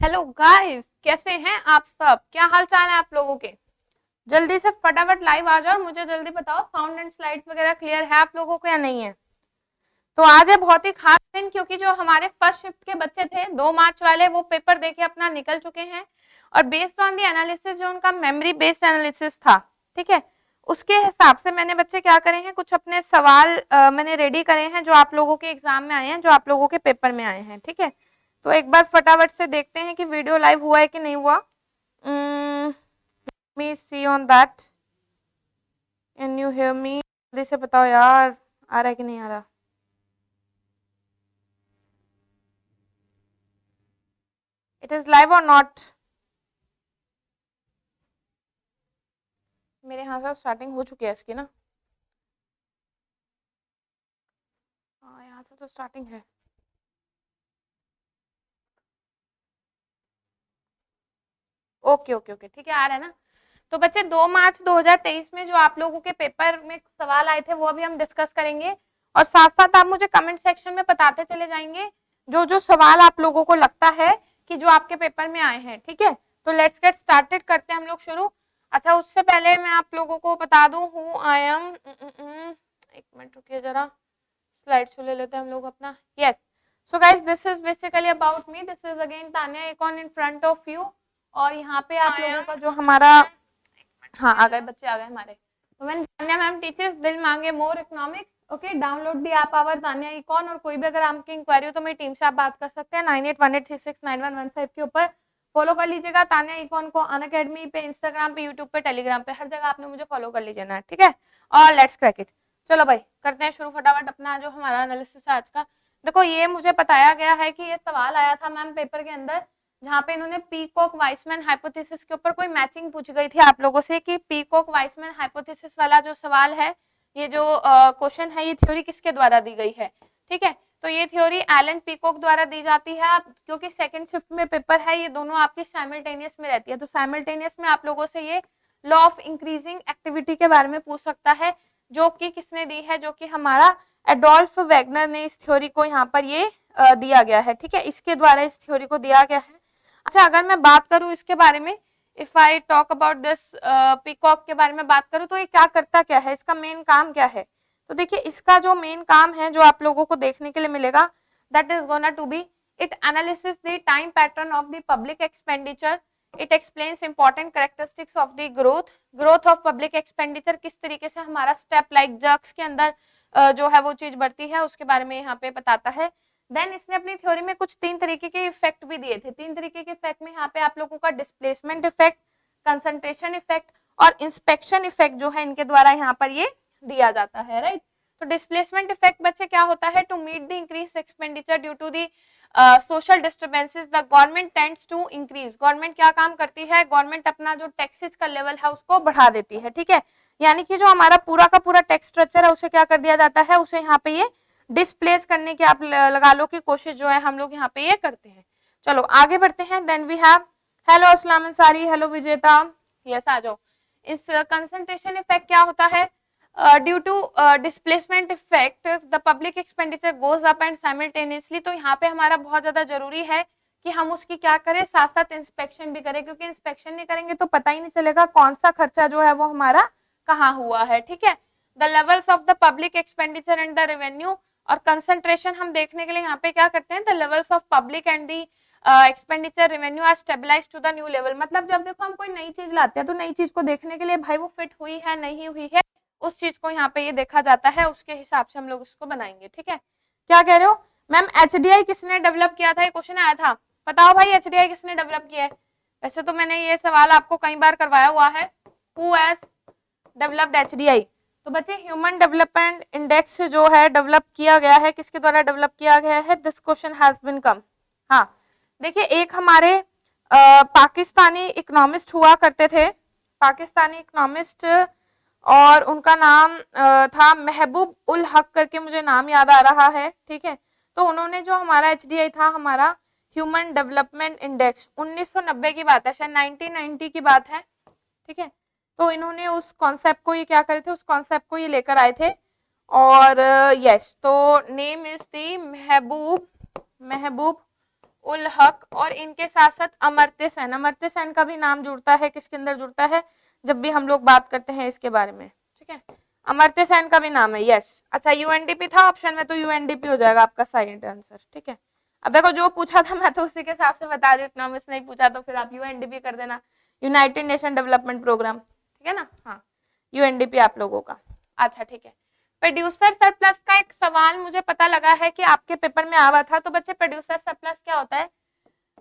Hello guys, कैसे हैं आप सब? क्या हाल चाल है आप लोगों के? जल्दी से फटाफट लाइव आ जाओ और मुझे जल्दी बताओ साउंड एंड स्लाइड्स वगैरह क्लियर है आप लोगों को या नहीं है। तो आज है बहुत ही खास दिन, क्योंकि जो हमारे फर्स्ट शिफ्ट के बच्चे थे 2 मार्च वाले, वो पेपर देके अपना निकल चुके हैं। और बेस्ड ऑन दी एनालिसिस, जो उनका मेमोरी बेस्ड एनालिसिस था, ठीक है, उसके हिसाब से मैंने बच्चे क्या करे हैं, कुछ अपने सवाल मैंने रेडी करे हैं जो आप लोगों के एग्जाम में आए हैं, जो आप लोगों के पेपर में आए हैं। ठीक है, तो एक बार फटाफट से देखते हैं कि वीडियो लाइव हुआ है कि नहीं हुआ। Me see on that. Can you hear me? जल्दी से बताओ यार, आ रहा है कि नहीं आ रहा। इट इज लाइव और नॉट? मेरे यहाँ से स्टार्टिंग हो चुकी है इसकी ना। हाँ, यहाँ से तो स्टार्टिंग है। ओके ओके ओके, ठीक है, आ रहा है ना। तो बच्चे 2 मार्च 2023 में जो आप लोगों के पेपर में सवाल आए थे वो अभी हम डिस्कस करेंगे। और साथ साथ आप मुझे कमेंट सेक्शन में बताते चले जाएंगे जो जो सवाल आप लोगों को लगता है कि जो आपके पेपर में आए हैं। ठीक है, तो लेट्स गेट स्टार्टेड, करते हैं हम लोग शुरू। अच्छा, उससे पहले मैं आप लोगों को बता दूं हु आई एम। एक मिनट रुकिए जरा, स्लाइड शो ले लेते हैं हम लोग अपना। Yes, so guys, this is basically about me. This is again Tanya icon in front of you. और यहाँ पे आप लोगों का जो हमारा, हाँ आ गए बच्चे, आ गए हमारे। तो मैंने तान्या मैम टीचर्स दिल मांगे more economics. Okay, download the app our Tanya econ. और कोई भी अगर आपकी इंक्वायरी हो तो मेरी टीम से आप बात कर सकते हैं 9818369115 के ऊपर। फॉलो कर लीजिएगा तान्या इकॉन को, अन अकेडमी पे, इंस्टाग्राम पे, यूट्यूब पे, टेलीग्राम पे, हर जगह आपने मुझे फॉलो कर लीजिए, ठीक है। और लेट्स क्रैक इट। चलो भाई, करते हैं शुरू फटाफट अपना जो हमारा एनालिसिस है आज का। देखो, ये मुझे बताया गया है कि ये सवाल आया था मैम पेपर के अंदर, जहाँ पे इन्होंने पीकॉक वाइसमैन हाइपोथेसिस के ऊपर कोई मैचिंग पूछ गई थी आप लोगों से कि पीकॉक वाइसमैन हाइपोथेसिस वाला जो सवाल है, ये जो क्वेश्चन है, ये थ्योरी किसके द्वारा दी गई है। ठीक है, तो ये थ्योरी एलन पीकॉक द्वारा दी जाती है। क्योंकि सेकंड शिफ्ट में पेपर है, ये दोनों आपकी साइमल्टेनियस में रहती है, तो साइमल्टेनियस में आप लोगों से ये लॉ ऑफ इंक्रीजिंग एक्टिविटी के बारे में पूछ सकता है, जो कि किसने दी है, जो कि हमारा एडोल्फ वैगनर ने इस थ्योरी को यहाँ पर ये दिया गया है। ठीक है, इसके द्वारा इस थ्योरी को दिया गया है। अच्छा, अगर मैं बात करूं इसके बारे में, if I talk about this peacock के बारे में बात करूं, तो ये क्या करता क्या है, इसका मेन काम क्या है। तो देखिए, इसका जो मेन काम है जो आप लोगों को देखने के लिए मिलेगा, that is gonna to be it analysis the time pattern of the public expenditure. It explains important characteristics of the growth of public expenditure. किस तरीके से हमारा स्टेप लाइक जर्क्स के अंदर जो है वो चीज बढ़ती है, उसके बारे में यहाँ पे बताता है। देन इसने अपनी थ्योरी में कुछ 3 तरीके के इफेक्ट भी दिए थे। 3 तरीके के इफेक्ट में यहाँ पे आप लोगों का डिस्प्लेसमेंट इफेक्ट, कंसंट्रेशन इफेक्ट और इंस्पेक्शन इफेक्ट जो है, इनके द्वारा यहाँ पर ये दिया जाता है, राइट। तो डिस्प्लेसमेंट इफेक्ट बच्चे क्या होता है, to meet the increase expenditure due to the social disturbances the government tends to increase. Government क्या काम करती है, गवर्नमेंट अपना जो टैक्सेस का लेवल है उसको बढ़ा देती है। ठीक है, यानी कि जो हमारा पूरा का पूरा टैक्स स्ट्रक्चर है उसे क्या कर दिया जाता है, उसे यहाँ पे ये डिस्प्लेस करने की आप लगा लो की कोशिश जो है हम लोग यहाँ पे ये करते हैं। चलो आगे बढ़ते हैं। Then we have, hello Aslam Ansari, hello Vijeta, yes आ जाओ। इस कंसंट्रेशन इफेक्ट क्या होता है, due to displacement effect the public expenditure goes up and simultaneously. तो यहाँ पे हमारा बहुत ज्यादा जरूरी है कि हम उसकी क्या करें, साथ साथ इंस्पेक्शन भी करें, क्योंकि इंस्पेक्शन नहीं करेंगे तो पता ही नहीं चलेगा कौन सा खर्चा जो है वो हमारा कहाँ हुआ है। ठीक है, the levels of the public expenditure and the revenue. और कंसंट्रेशन हम देखने के लिए यहाँ पे क्या करते हैं, the levels of public and the expenditure revenue are stabilized to the new level. मतलब जब देखो हम कोई नई चीज लाते हैं तो नई चीज को देखने के लिए भाई वो फिट हुई है नहीं हुई है, उस चीज को यहाँ पे ये देखा जाता है, उसके हिसाब से हम लोग इसको बनाएंगे। ठीक है, क्या कह रहे हो मैम, एचडीआई किसने डेवलप किया था, ये क्वेश्चन आया था, बताओ भाई एचडीआई किसने डेवलप किया है। वैसे तो मैंने ये सवाल आपको कई बार करवाया हुआ है, हु हैज डेवलप्ड एचडीआई। तो बच्चे ह्यूमन डेवलपमेंट इंडेक्स जो है डेवलप किया गया है, किसके द्वारा डेवलप किया गया है, this question has been come. हाँ, देखिए एक हमारे पाकिस्तानी इकोनॉमिस्ट हुआ करते थे, पाकिस्तानी इकोनॉमिस्ट, और उनका नाम था महबूब उल हक करके, मुझे नाम याद आ रहा है। ठीक है, तो उन्होंने जो हमारा एचडीआई था, हमारा ह्यूमन डेवलपमेंट इंडेक्स, 1990 की बात है, शायद 1990 की बात है। ठीक है, तो इन्होंने उस कॉन्सेप्ट को ये क्या करे थे, उस कॉन्सेप्ट को ये लेकर आए थे। और यस, तो नेम इज दी महबूब उल हक और इनके साथ साथ अमर्त्य सेन। अमर्त्य सेन का भी नाम जुड़ता है, किसके अंदर जुड़ता है, जब भी हम लोग बात करते हैं इसके बारे में, ठीक है। अमर्त्य सेन का भी नाम है, यस। अच्छा यूएनडीपी था ऑप्शन में, तो यूएनडीपी हो जाएगा आपका सही आंसर, ठीक है। अब देखो जो पूछा था मैं तो उसी के हिसाब से बता रही हूँ, इकोनॉमिक्स नहीं पूछा तो फिर आप यूएनडीपी कर देना, यूनाइटेड नेशन डेवलपमेंट प्रोग्राम, ठीक है ना। हाँ यूएनडीपी आप लोगों का। अच्छा ठीक है, प्रोड्यूसर सरप्लस का एक सवाल मुझे पता लगा है कि आपके पेपर में आवा था। तो बच्चे प्रोड्यूसर सरप्लस क्या होता है,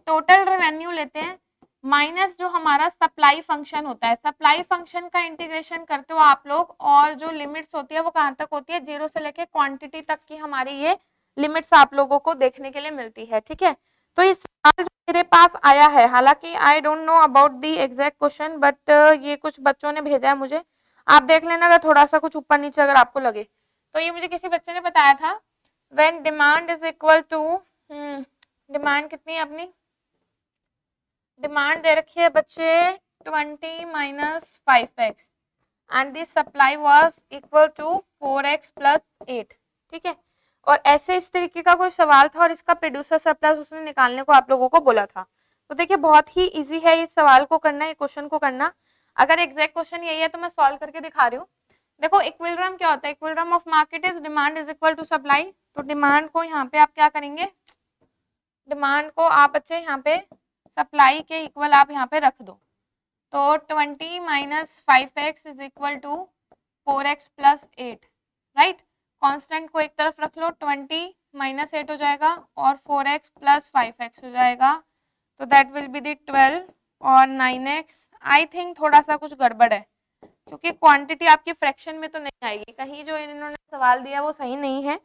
टोटल रेवेन्यू लेते हैं माइनस जो हमारा सप्लाई फंक्शन होता है, सप्लाई फंक्शन का इंटीग्रेशन करते हो आप लोग, और जो लिमिट्स होती है वो कहाँ तक होती है, 0 से लेके क्वांटिटी तक की हमारी ये लिमिट्स आप लोगों को देखने के लिए मिलती है, ठीक है। तो इस सवाल मेरे पास आया है, हालांकि I don't know about the exact question, but ये कुछ बच्चों ने भेजा है मुझे, आप देख लेना अगर थोड़ा सा कुछ ऊपर नीचे अगर आपको लगे। तो ये मुझे किसी बच्चे ने बताया था, when demand is equal to, demand कितनी है अपनी, डिमांड दे रखी है बच्चे 20 minus 5x and the supply was equal to 4x plus 8, ठीक है। और ऐसे इस तरीके का कोई सवाल था और इसका प्रोड्यूसर सरप्लस उसने निकालने को आप लोगों को बोला था। तो देखिए बहुत ही इजी है इस सवाल को करना, ये क्वेश्चन को करना। अगर एग्जैक्ट क्वेश्चन यही है तो मैं सॉल्व करके दिखा रही हूँ। देखो इक्विलिब्रियम क्या होता है, equilibrium of market is demand is equal to supply. तो डिमांड को यहाँ पे आप क्या करेंगे, डिमांड को आप बच्चे यहाँ पे सप्लाई के इक्वल आप यहाँ पे रख दो। तो 20 minus 5x is equal to 4x plus 8, right. Constant को एक तरफ रख लो, 20 माइनस 8 हो जाएगा और 4x प्लस 5x हो जाएगा, तो दैट विल बी दी 12 और 9x। आई थिंक थोड़ा सा कुछ गड़बड़ है क्योंकि क्वांटिटी आपकी फ्रैक्शन में तो नहीं आएगी, कहीं जो इन्होंने सवाल दिया वो सही नहीं है,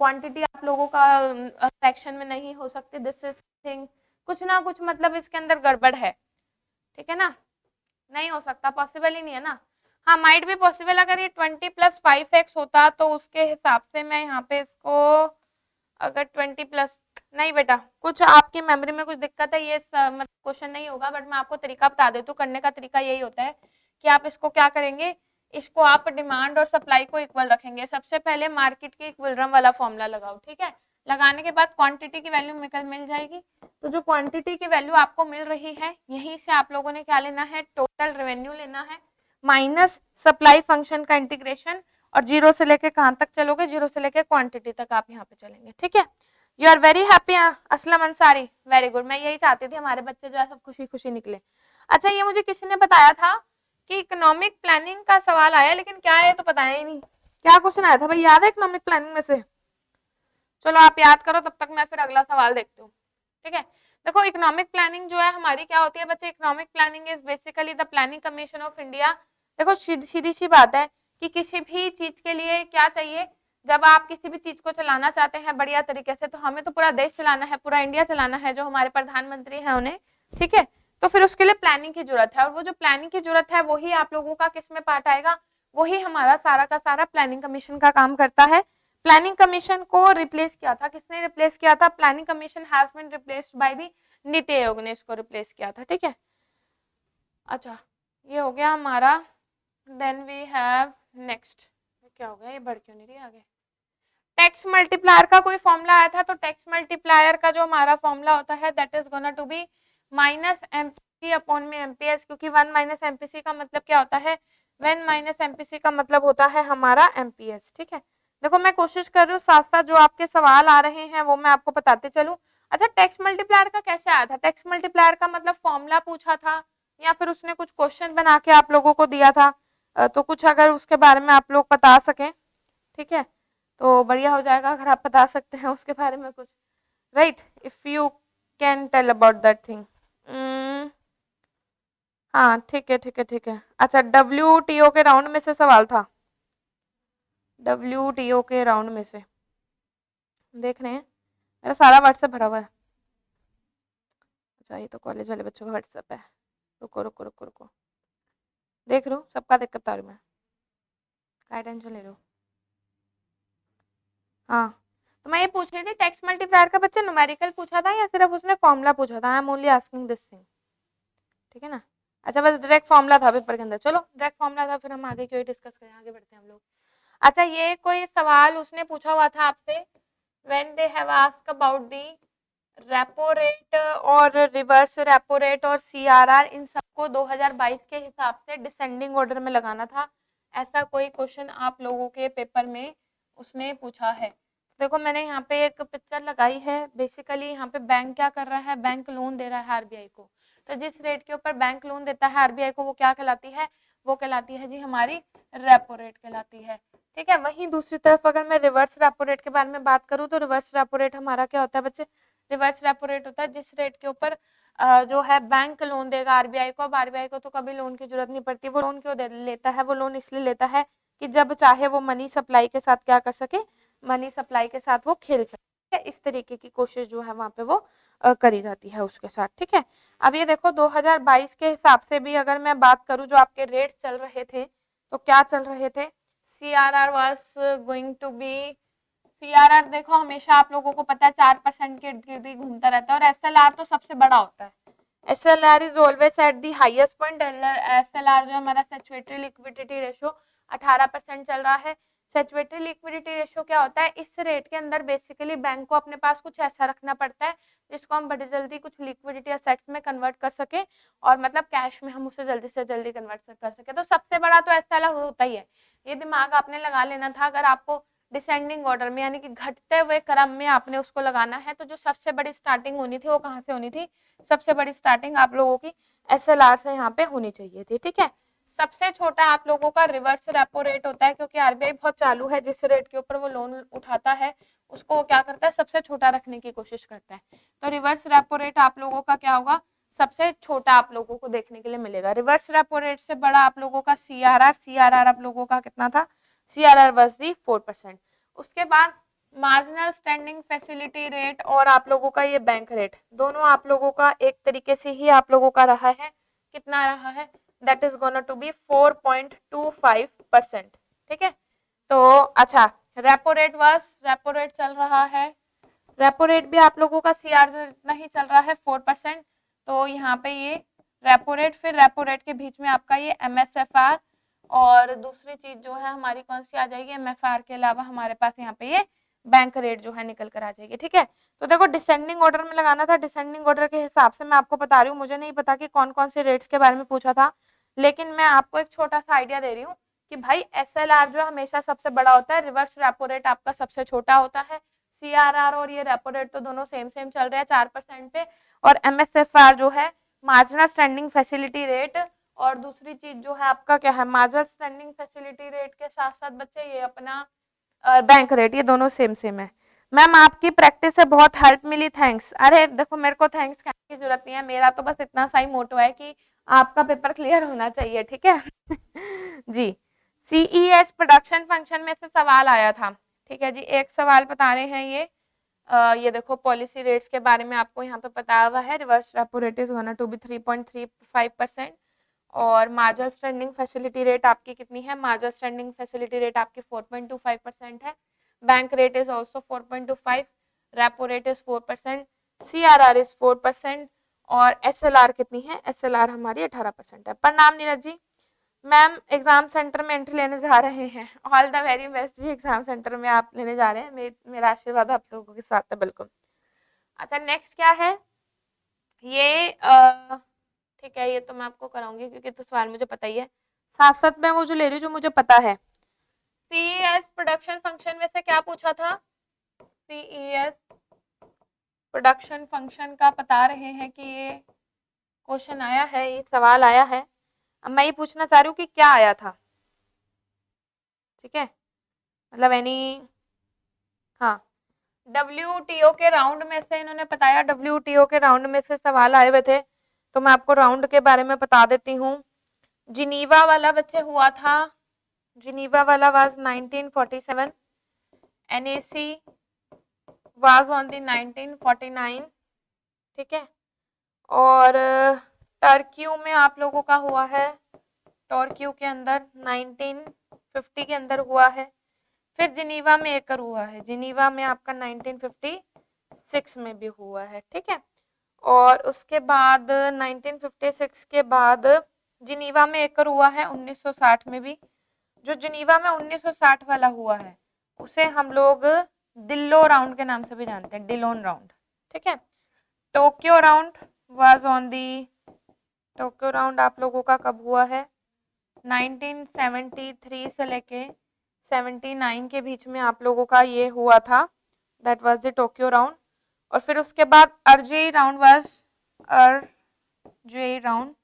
क्वांटिटी आप लोगों का फ्रैक्शन में नहीं हो सकती, दिस इज थिंग कुछ ना कुछ मतलब इसके अंदर गड़बड़ है, ठीक है ना, नहीं हो सकता, पॉसिबल ही नहीं है ना। हाँ माइट भी पॉसिबल, अगर ये 20 प्लस 5x होता तो उसके हिसाब से मैं यहाँ पे इसको अगर 20 प्लस, नहीं बेटा कुछ आपकी मेमोरी में कुछ दिक्कत है, ये मतलब क्वेश्चन नहीं होगा, बट मैं आपको तरीका बता देती हूँ, करने का तरीका यही होता है कि आप इसको क्या करेंगे, इसको आप डिमांड और सप्लाई को इक्वल रखेंगे। सबसे पहले मार्केट के इक्विलिब्रियम वाला फॉर्मूला लगाओ, ठीक है। लगाने के बाद क्वांटिटी की वैल्यू मिल जाएगी, तो जो क्वांटिटी की वैल्यू आपको मिल रही है यहीं से आप लोगों ने क्या लेना है, टोटल रेवेन्यू लेना है माइनस सप्लाई फंक्शन का इंटीग्रेशन, और 0 से लेके कहां तक चलोगे, 0 से लेके क्वांटिटी तक आप यहाँ पे चलेंगे, ठीक है। You are very happy Aslam Ansari, very good, मैं यही चाहती थी हमारे बच्चे जो है सब खुशी खुशी निकले। अच्छा ये मुझे किसी ने बताया था कि इकोनॉमिक प्लानिंग का सवाल आया, लेकिन क्या है तो बताया ही नहीं, क्या क्वेश्चन आया था भाई, याद है इकोनॉमिक प्लानिंग में से? चलो आप याद करो, तब तक मैं फिर अगला सवाल देखती हूँ, ठीक है। देखो इकोनॉमिक प्लानिंग जो है हमारी क्या होती है बच्चे, economic planning is basically the planning commission of India. देखो सीधी सी बात है कि किसी भी चीज के लिए क्या चाहिए, जब आप किसी भी चीज को चलाना चाहते हैं बढ़िया तरीके से, तो हमें तो पूरा देश चलाना है, पूरा इंडिया चलाना है, जो हमारे प्रधानमंत्री हैं उन्हें, ठीक है। तो फिर उसके लिए प्लानिंग की जरूरत है, और वो जो प्लानिंग की जरूरत है वही आप लोगों का किस में पार्ट आएगा, वही हमारा सारा का सारा प्लानिंग कमीशन का काम करता है। प्लानिंग कमीशन को रिप्लेस किया था, किसने रिप्लेस किया था, planning commission has been replaced by the NITI Aayog ने इसको रिप्लेस किया था, ठीक है। अच्छा ये हो गया हमारा, देन वी हैव नेक्स्ट, क्या हो गया ये बढ़ क्यों नहीं रही आगे, टैक्स मल्टीप्लायर का कोई फॉर्मूला आया था, तो टैक्स मल्टीप्लायर का जो हमारा फॉर्मूला होता है that is gonna to be minus MPC upon में एमपीएस, क्योंकि 1 माइनस एमपीसी का मतलब क्या होता है, 1 माइनस एमपीसी का मतलब होता है हमारा एमपीएस, ठीक है। देखो मैं कोशिश कर रही हूँ साथ साथ जो आपके सवाल आ रहे हैं वो मैं आपको बताते चलूं। अच्छा टैक्स मल्टीप्लायर का कैसे आया था, टैक्स मल्टीप्लायर का मतलब फॉर्मूला पूछा था या फिर उसने कुछ क्वेश्चन बना के आप लोगों को दिया था, तो कुछ अगर उसके बारे में आप लोग बता सकें, ठीक है, तो बढ़िया हो जाएगा अगर आप बता सकते हैं उसके बारे में कुछ, right, if you can tell about that thing. हाँ ठीक है ठीक है ठीक है। अच्छा WTO के राउंड में से सवाल था, WTO के राउंड में से देख रहे हैं, मेरा सारा व्हाट्सएप भरा हुआ है। अच्छा ये तो कॉलेज वाले बच्चों का व्हाट्सएप है, रुको रुको रुको रुको, देख लो सबका देख कर बता रही हूँ मैं, क्या टेंशन ले लो। हाँ तो मैं ये पूछ रही थी टैक्स मल्टीप्लायर का बच्चे न्यूमेरिकल पूछा था या सिर्फ उसने फॉर्मूला पूछा था, I am only asking this thing, ठीक है ना। अच्छा बस डायरेक्ट फॉर्मूला था पेपर के अंदर, चलो डायरेक्ट फॉर्मूला था, फिर हम आगे क्यों डिस्कस करें, आगे बढ़ते हैं हम लोग। अच्छा ये कोई सवाल उसने पूछा हुआ था आपसे, when they have asked about the repo rate और रिवर्स रेपो रेट और सीआरआर इन सबको 2022 के हिसाब से डिसेंडिंग ऑर्डर में लगाना था। ऐसा कोई क्वेश्चन आप लोगों के पेपर में उसने पूछा है। देखो मैंने यहाँ पे एक पिक्चर लगाई है। बेसिकली यहाँ पे बैंक क्या कर रहा है, बैंक लोन दे रहा है आरबीआई को। तो जिस रेट के ऊपर बैंक लोन देता है आरबीआई को वो क्या कहलाती है, वो कहलाती है जी हमारी रेपो रेट कहलाती है। ठीक है, वहीं दूसरी तरफ अगर मैं रिवर्स रेपो रेट के बारे में बात करूँ तो रिवर्स रेपो रेट हमारा क्या होता है बच्चे, रिवर्स रेपो रेट होता है जिस रेट के ऊपर जो है बैंक लोन देगा आरबीआई को। अब आरबीआई को तो कभी लोन की जरूरत नहीं पड़ती, वो लोन क्यों लेता है, वो लोन इसलिए लेता है कि जब चाहे वो मनी सप्लाई के साथ क्या कर सके, मनी सप्लाई के साथ वो खेल सके। इस तरीके की कोशिश जो है वहां पे वो करी जाती है उसके साथ। ठीक है, अब ये देखो 2022 के हिसाब से भी अगर मैं बात करूं जो आपके रेट चल रहे थे तो क्या चल रहे थे, CRR was going to be, CRR देखो हमेशा आप लोगों को पता है 4% के इर्द गिर्द ही घूमता रहता है और SLR तो सबसे बड़ा होता है। SLR is always at the highest point. SLR जो हमारा सैचुरेटरी लिक्विडिटी रेशियो 18% चल रहा है। सैचुरेटरी लिक्विडिटी रेशियो क्या होता है, इस रेट के अंदर बेसिकली बैंक को अपने पास कुछ ऐसा रखना पड़ता है जिसको हम बड़ी जल्दी कुछ लिक्विडिटी असेट्स में कन्वर्ट कर सके और मतलब कैश में हम उसे जल्दी से जल्दी कन्वर्ट कर सके। तो सबसे बड़ा तो SLR होता ही है। ये दिमाग आपने लगा लेना था। अगर आपको डिसेंडिंग ऑर्डर में यानी कि घटते हुए क्रम में आपने उसको लगाना है तो जो सबसे बड़ी स्टार्टिंग होनी थी वो कहाँ से होनी थी, सबसे बड़ी स्टार्टिंग आप लोगों की SLR से यहाँ पे होनी चाहिए थी। ठीक है, सबसे छोटा आप लोगों का रिवर्स रेपो रेट होता है क्योंकि आरबीआई बहुत चालू है, जिस रेट के ऊपर वो लोन उठाता है उसको वो क्या करता है, सबसे छोटा रखने की कोशिश करता है। तो रिवर्स रेपो रेट आप लोगों का क्या होगा, सबसे छोटा आप लोगों को देखने के लिए मिलेगा। रिवर्स रेपो रेट से बड़ा आप लोगों का CRR, CRR आप लोगों का कितना था, CRR वाज दी 4%। उसके बाद मार्जिनल स्टैंडिंग फैसिलिटी रेट और आप लोगों का ये बैंक रेट, दोनों आप लोगों का एक तरीके से ही आप लोगों का रहा है, कितना रहा है, that is gonna to be 4.25%। ठीक है, तो अच्छा repo rate was, repo rate चल रहा है, रेपो रेट भी आप लोगों का CR इतना ही चल रहा है 4%। तो यहाँ पे ये रेपो रेट, फिर रेपो रेट के बीच में आपका ये MSFR और दूसरी चीज जो है हमारी कौन सी आ जाएगी, MFR के अलावा हमारे पास यहाँ पे ये बैंक रेट जो है निकल कर आ जाएगी। ठीक है, तो देखो डिसेंडिंग ऑर्डर में लगाना था, डिसेंडिंग ऑर्डर के हिसाब से मैं आपको बता रही हूँ। मुझे नहीं पता कि कौन कौन से रेट्स के बारे में पूछा था, लेकिन मैं आपको एक छोटा सा आइडिया दे रही हूँ कि भाई SLR जो हमेशा सबसे बड़ा होता है, रिवर्स रेपो रेट आपका सबसे छोटा होता है, CRR और ये रेपो रेट तो दोनों सेम सेम चल रहे हैं 4% पे, और MSFR जो है मार्जिनल स्टैंडिंग फैसिलिटी रेट, और दूसरी चीज जो है आपका क्या है, मार्जिनल स्टैंडिंग फैसिलिटी रेट के साथ साथ बच्चे ये अपना बैंक रेट, ये दोनों सेम सेम है। मैम आपकी प्रैक्टिस से बहुत हेल्प मिली, थैंक्स। अरे देखो मेरे को थैंक्स कहने की जरूरत नहीं है, मेरा तो बस इतना सा ही मोटो है कि आपका पेपर क्लियर होना चाहिए। ठीक है जी, CES प्रोडक्शन फंक्शन में से सवाल आया था। ठीक है जी, एक सवाल बता रहे हैं ये देखो पॉलिसी रेट्स के बारे में आपको यहाँ पे बताया हुआ है, reverse repo rate is gonna to be 3.35% और मार्जिनल स्टैंडिंग फैसिलिटी रेट आपकी कितनी है, मार्जिनल स्टैंडिंग फैसिलिटी रेट आपकी 4.25% है, bank rate is also 4.25, repo rate is 4%, CRR is 4% और SLR कितनी है, SLR हमारी 18% है। प्रणाम Neeraj ji, ma'am exam center में एंट्री लेने जा रहे हैं, ऑल द वेरी बेस्ट जी, एग्जाम सेंटर में आप लेने जा रहे हैं, मेरा आशीर्वाद आप लोगों के साथ है बिल्कुल। अच्छा नेक्स्ट क्या है ये ठीक है, ये तो मैं आपको कराऊंगी क्योंकि तो सवाल मुझे पता ही है, साथ साथ में वो जो ले रही हूँ जो मुझे पता है। CES प्रोडक्शन फंक्शन में से क्या पूछा था, CES प्रोडक्शन फंक्शन का बता रहे हैं कि ये क्वेश्चन आया है, ये सवाल आया है। अब मैं ये पूछना चाह रही हूँ कि क्या आया था। ठीक है, मतलब हाँ WTO के राउंड में से इन्होंने बताया, WTO के राउंड में से सवाल आए हुए थे, तो मैं आपको राउंड के बारे में बता देती हूँ। जिनीवा वाला बच्चे हुआ था, जिनीवा वाला was 1947, NAC was on the 1949। ठीक है, और टर्क्यू में आप लोगों का हुआ है, टर्क्यू के अंदर 1950 के अंदर हुआ है, फिर जिनीवा में एक हुआ है, जिनीवा में आपका 1956 में भी हुआ है। ठीक है, और उसके बाद 1956 के बाद जिनीवा में एक हुआ है 1960 में भी। जो जिनीवा में 1960 वाला हुआ है उसे हम लोग डिल्लो राउंड के नाम से भी जानते हैं, डिलोन राउंड। ठीक है, Tokyo round was on the, Tokyo round आप लोगों का कब हुआ है? 1973 से लेके 79 के बीच में आप लोगों का ये हुआ था, that was the Tokyo round. और फिर उसके बाद Uruguay round was, Uruguay round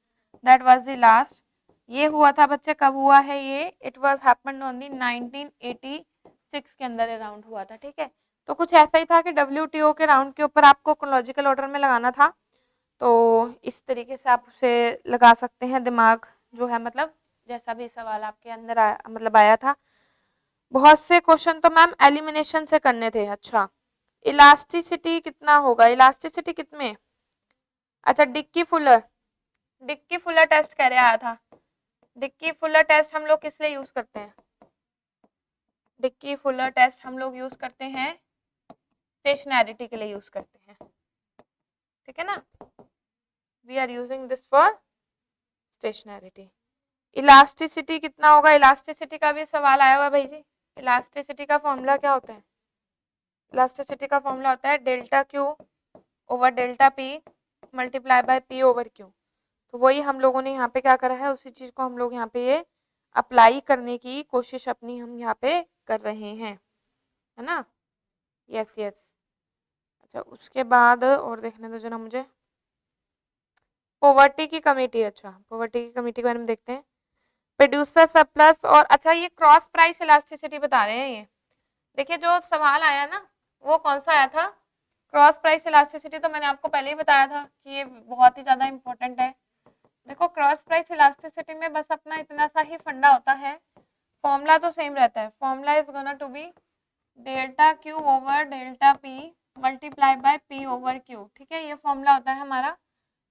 that was the last. ये हुआ था बच्चे, कब हुआ है ये? It was happened on the 1986 के अंदर ये राउंड हुआ था, ठीक है। तो कुछ ऐसा ही था कि WTO के राउंड के ऊपर आपको क्रोनोलॉजिकल ऑर्डर में लगाना था, तो इस तरीके से आप उसे लगा सकते हैं, दिमाग जो है मतलब जैसा भी सवाल आपके अंदर आया, मतलब आया था। बहुत से क्वेश्चन तो मैम एलिमिनेशन से करने थे। अच्छा, इलास्टिसिटी कितना होगा? इलास्टिसिटी कितने? अच्छा, Dickey Fuller, Dickey Fuller test कह रहे आया था। डिक्की फुलर टेस्ट हम लोग किस लिए यूज करते हैं? डिक्की फुलर टेस्ट हम लोग यूज करते हैं स्टेशनैरिटी के लिए यूज करते हैं, ठीक है ना। We are using this for stationarity. Elasticity कितना होगा? इलास्टिसिटी का भी सवाल आया हुआ भाई जी। इलास्टिसिटी का फॉर्मूला क्या होता है? इलास्टिसिटी का फॉर्मूला होता है delta Q over delta P multiply by P over Q. तो वही हम लोगों ने यहाँ पे क्या करा है, उसी चीज को हम लोग यहाँ पे ये अप्लाई करने की कोशिश अपनी हम यहाँ पे कर रहे हैं, है ना। Yes yes. अच्छा, उसके बाद और देखने दो जरा मुझे, पॉवर्टी की कमेटी। अच्छा, पॉवर्टी की कमेटी के बारे में देखते हैं। प्रोड्यूसर सरप्लस और, अच्छा ये क्रॉस प्राइस इलास्टिसिटी बता रहे हैं ये। देखिए जो सवाल आया ना वो कौन सा आया था? Cross price elasticity. तो मैंने आपको पहले ही बताया था कि ये बहुत ही ज्यादा इंपॉर्टेंट है। देखो क्रॉस प्राइस इलास्टिसिटी में बस अपना इतना सा ही फंडा होता है, फॉर्मूला तो सेम रहता है। Formula is gonna to be delta Q over delta P multiply by P over Q, ठीक है, ये फॉर्मूला होता है हमारा।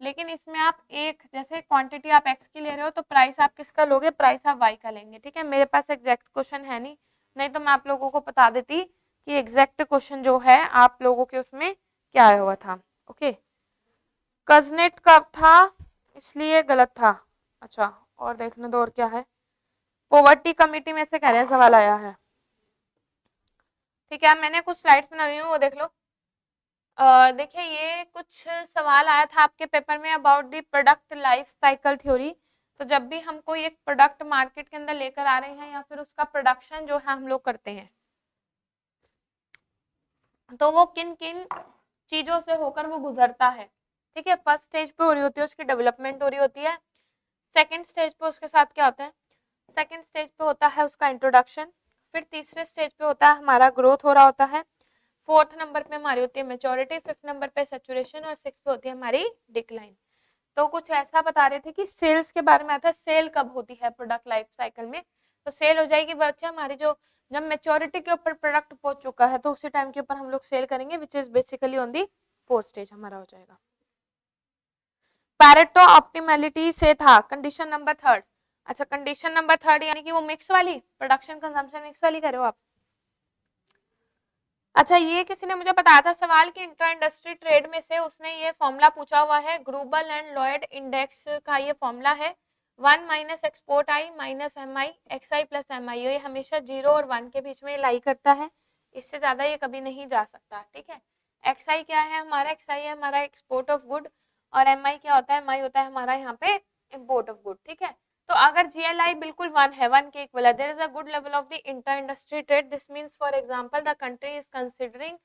लेकिन इसमें आप एक, जैसे क्वांटिटी आप एक्स की ले रहे हो तो प्राइस आप किसका लोगे? प्राइस आप वाई का लेंगे, ठीक है। मेरे पास एग्जैक्ट क्वेश्चन है नहीं तो मैं आप लोगों को बता देती कि एग्जैक्ट क्वेश्चन जो है आप लोगों के उसमें क्या आया हुआ था। ओके, कजनेट कब था इसलिए गलत था। अच्छा, और देखने दो और क्या है। पॉवर्टी कमेटी में से कह रहे हैं सवाल आया है, ठीक है। मैंने कुछ स्लाइड्स बनाई हुई वो देख लो। देखिए ये कुछ सवाल आया था आपके पेपर में about the product life cycle theory. तो जब भी हम कोई एक प्रोडक्ट मार्केट के अंदर लेकर आ रहे हैं या फिर उसका प्रोडक्शन जो है हम लोग करते हैं, तो वो किन किन चीजों से होकर वो गुजरता है, ठीक है। फर्स्ट स्टेज पे हो रही होती है उसकी डेवलपमेंट हो रही होती है। सेकंड स्टेज पे उसके साथ क्या होता है? सेकंड स्टेज पे होता है उसका इंट्रोडक्शन। फिर तीसरे स्टेज पे होता है हमारा ग्रोथ हो रहा होता है। फोर्थ नंबर पे हमारी होती है मेच्योरिटी, फिफ्थ नंबर पे सैचुरेशन और सिक्स पे होती है हमारी डिक्लाइन। तो कुछ ऐसा बता रहे थे कि सेल्स के बारे में आता है, सेल कब होती है प्रोडक्ट लाइफ साइकिल में? तो सेल हो जाएगी बच्चा हमारी जो, जब मेच्योरिटी के ऊपर प्रोडक्ट पहुंच चुका है तो उसी टाइम के ऊपर हम लोग सेल करेंगे, which is basically on the fourth stage हमारा हो जाएगा। पैरेटो ऑप्टिमैलिटी से था कंडीशन नंबर थर्ड। अच्छा, कंडीशन नंबर थर्ड यानी कि वो मिक्स वाली, प्रोडक्शन कंजम्पशन मिक्स वाली कर रहे हो आप। अच्छा, ये किसी ने मुझे बताया था सवाल कि इंट्रा इंडस्ट्री ट्रेड में से उसने ये फॉर्मूला पूछा हुआ है, ग्रूबल एंड लॉयड इंडेक्स का ये फॉर्मूला है 1 minus export I minus M I x I plus M आई। ये हमेशा 0 और 1 के बीच में लाई करता है, इससे ज्यादा ये कभी नहीं जा सकता, ठीक है। एक्स आई क्या है हमारा? एक्स आई है हमारा एक्सपोर्ट ऑफ गुड, और एम आई क्या होता है? एम आई होता है हमारा यहाँ पे इम्पोर्ट ऑफ गुड, ठीक है। तो अगर GLI बिल्कुल 1 है, 1 के इक्वल है, there is a good level of the inter industry trade, this means for example the country is considering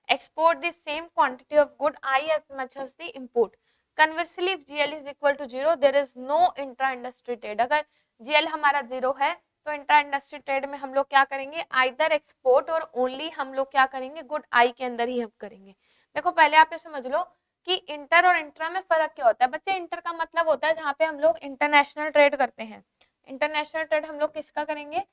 export the same quantity of good I as much as the import. Conversely, if GL is equal to 0, there is no intra industry trade. अगर GL हमारा 0 है तो intra industry trade में हम लोग क्या करेंगे? Either export और ओनली हम लोग क्या करेंगे? गुड आई के अंदर ही हम करेंगे। देखो पहले आप ये समझ लो कि इंटर और इंट्रा में फर्क क्या होता है बच्चे। इंटर का मतलब होता है जहाँ पे हम लोग इंटरनेशनल ट्रेड करते हैं। इंटरनेशनल ट्रेड हम लोग किसका करेंगे?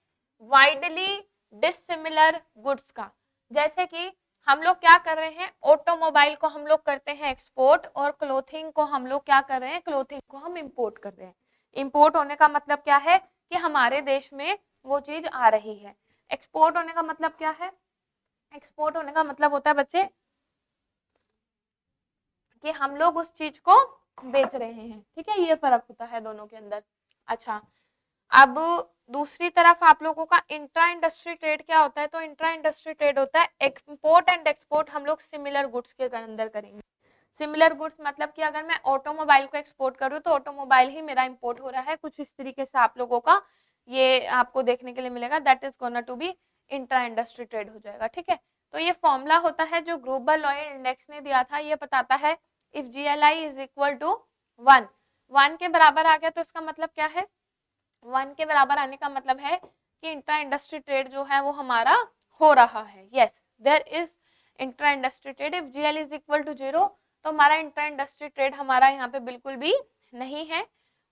वाइडली डिसिमिलर गुड्स का। जैसे कि हम लोग क्या कर रहे हैं? ऑटोमोबाइल को हम लोग करते हैं एक्सपोर्ट, और क्लोथिंग को हम लोग क्या कर रहे हैं? क्लोथिंग को हम इंपोर्ट कर रहे हैं। इंपोर्ट होने का मतलब क्या है? कि हमारे देश में वो चीज आ रही है। एक्सपोर्ट होने का मतलब क्या है? एक्सपोर्ट होने का मतलब होता है बच्चे कि हम लोग उस चीज को बेच रहे हैं, ठीक है। ये फर्क होता है दोनों के अंदर। अच्छा, अब दूसरी तरफ आप लोगों का इंट्रा इंडस्ट्री ट्रेड क्या होता है? तो इंट्रा इंडस्ट्री ट्रेड होता है इम्पोर्ट एंड एक्सपोर्ट हम लोग सिमिलर गुड्स के अंदर करेंगे। सिमिलर गुड्स मतलब कि अगर मैं ऑटोमोबाइल को एक्सपोर्ट करूँ तो ऑटोमोबाइल ही मेरा इंपोर्ट हो रहा है, कुछ इस तरीके से आप लोगों का ये आपको देखने के लिए मिलेगा, that is gonna to be intra industry trade हो जाएगा। ठीक है, तो ये फॉर्मूला होता है जो ग्लोबल लॉयल इंडेक्स ने दिया था, ये बताता है if GLI is equal to 1 के बराबर आ गया तो इसका मतलब क्या है, 1 के बराबर आने का मतलब है कि इंट्रा इंडस्ट्री ट्रेड जो है वो हमारा हो रहा है। Yes, there is intra industry trade. If GL is equal to 0 तो हमारा इंट्रा इंडस्ट्री ट्रेड हमारा यहाँ पे बिल्कुल भी नहीं है।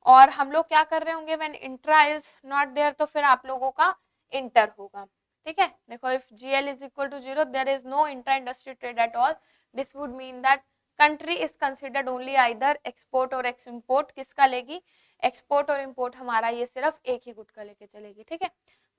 और हम लोग क्या कर रहे होंगे, when intra is not there तो फिर आप लोगों का इंटर होगा। ठीक है, देखो if GL is equal to 0 there is no intra industry trade at all, this would mean that country is considered only either export और इम्पोर्ट। किसका लेगी, एक्सपोर्ट और इंपोर्ट हमारा ये सिर्फ एक ही गुट का लेके चलेगी। ठीक है,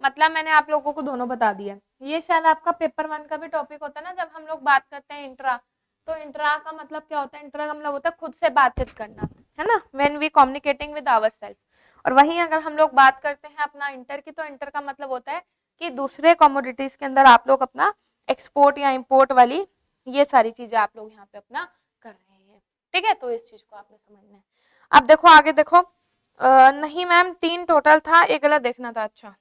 मतलब मैंने आप लोगों को दोनों बता दिया। ये शायद आपका पेपर 1 का भी टॉपिक होता है ना, जब हम लोग बात करते हैं इंट्रा, तो इंट्रा का मतलब क्या होता है, इंट्रा का मतलब होता है खुद से बातचीत करना, है ना, when we communicating with our self. और वहीं अगर हम लोग बात करते हैं अपना इंटर की, तो इंटर का मतलब होता है कि दूसरे कमोडिटीज के अंदर आप लोग अपना एक्सपोर्ट या इंपोर्ट वाली ये सारी चीजें आप लोग यहाँ पे अपना कर रहे हैं। ठीक है, तो इस चीज को आपने समझना है। अब देखो आगे देखो, नहीं मैम 3 टोटल था, एक गलत देखना था। अच्छा,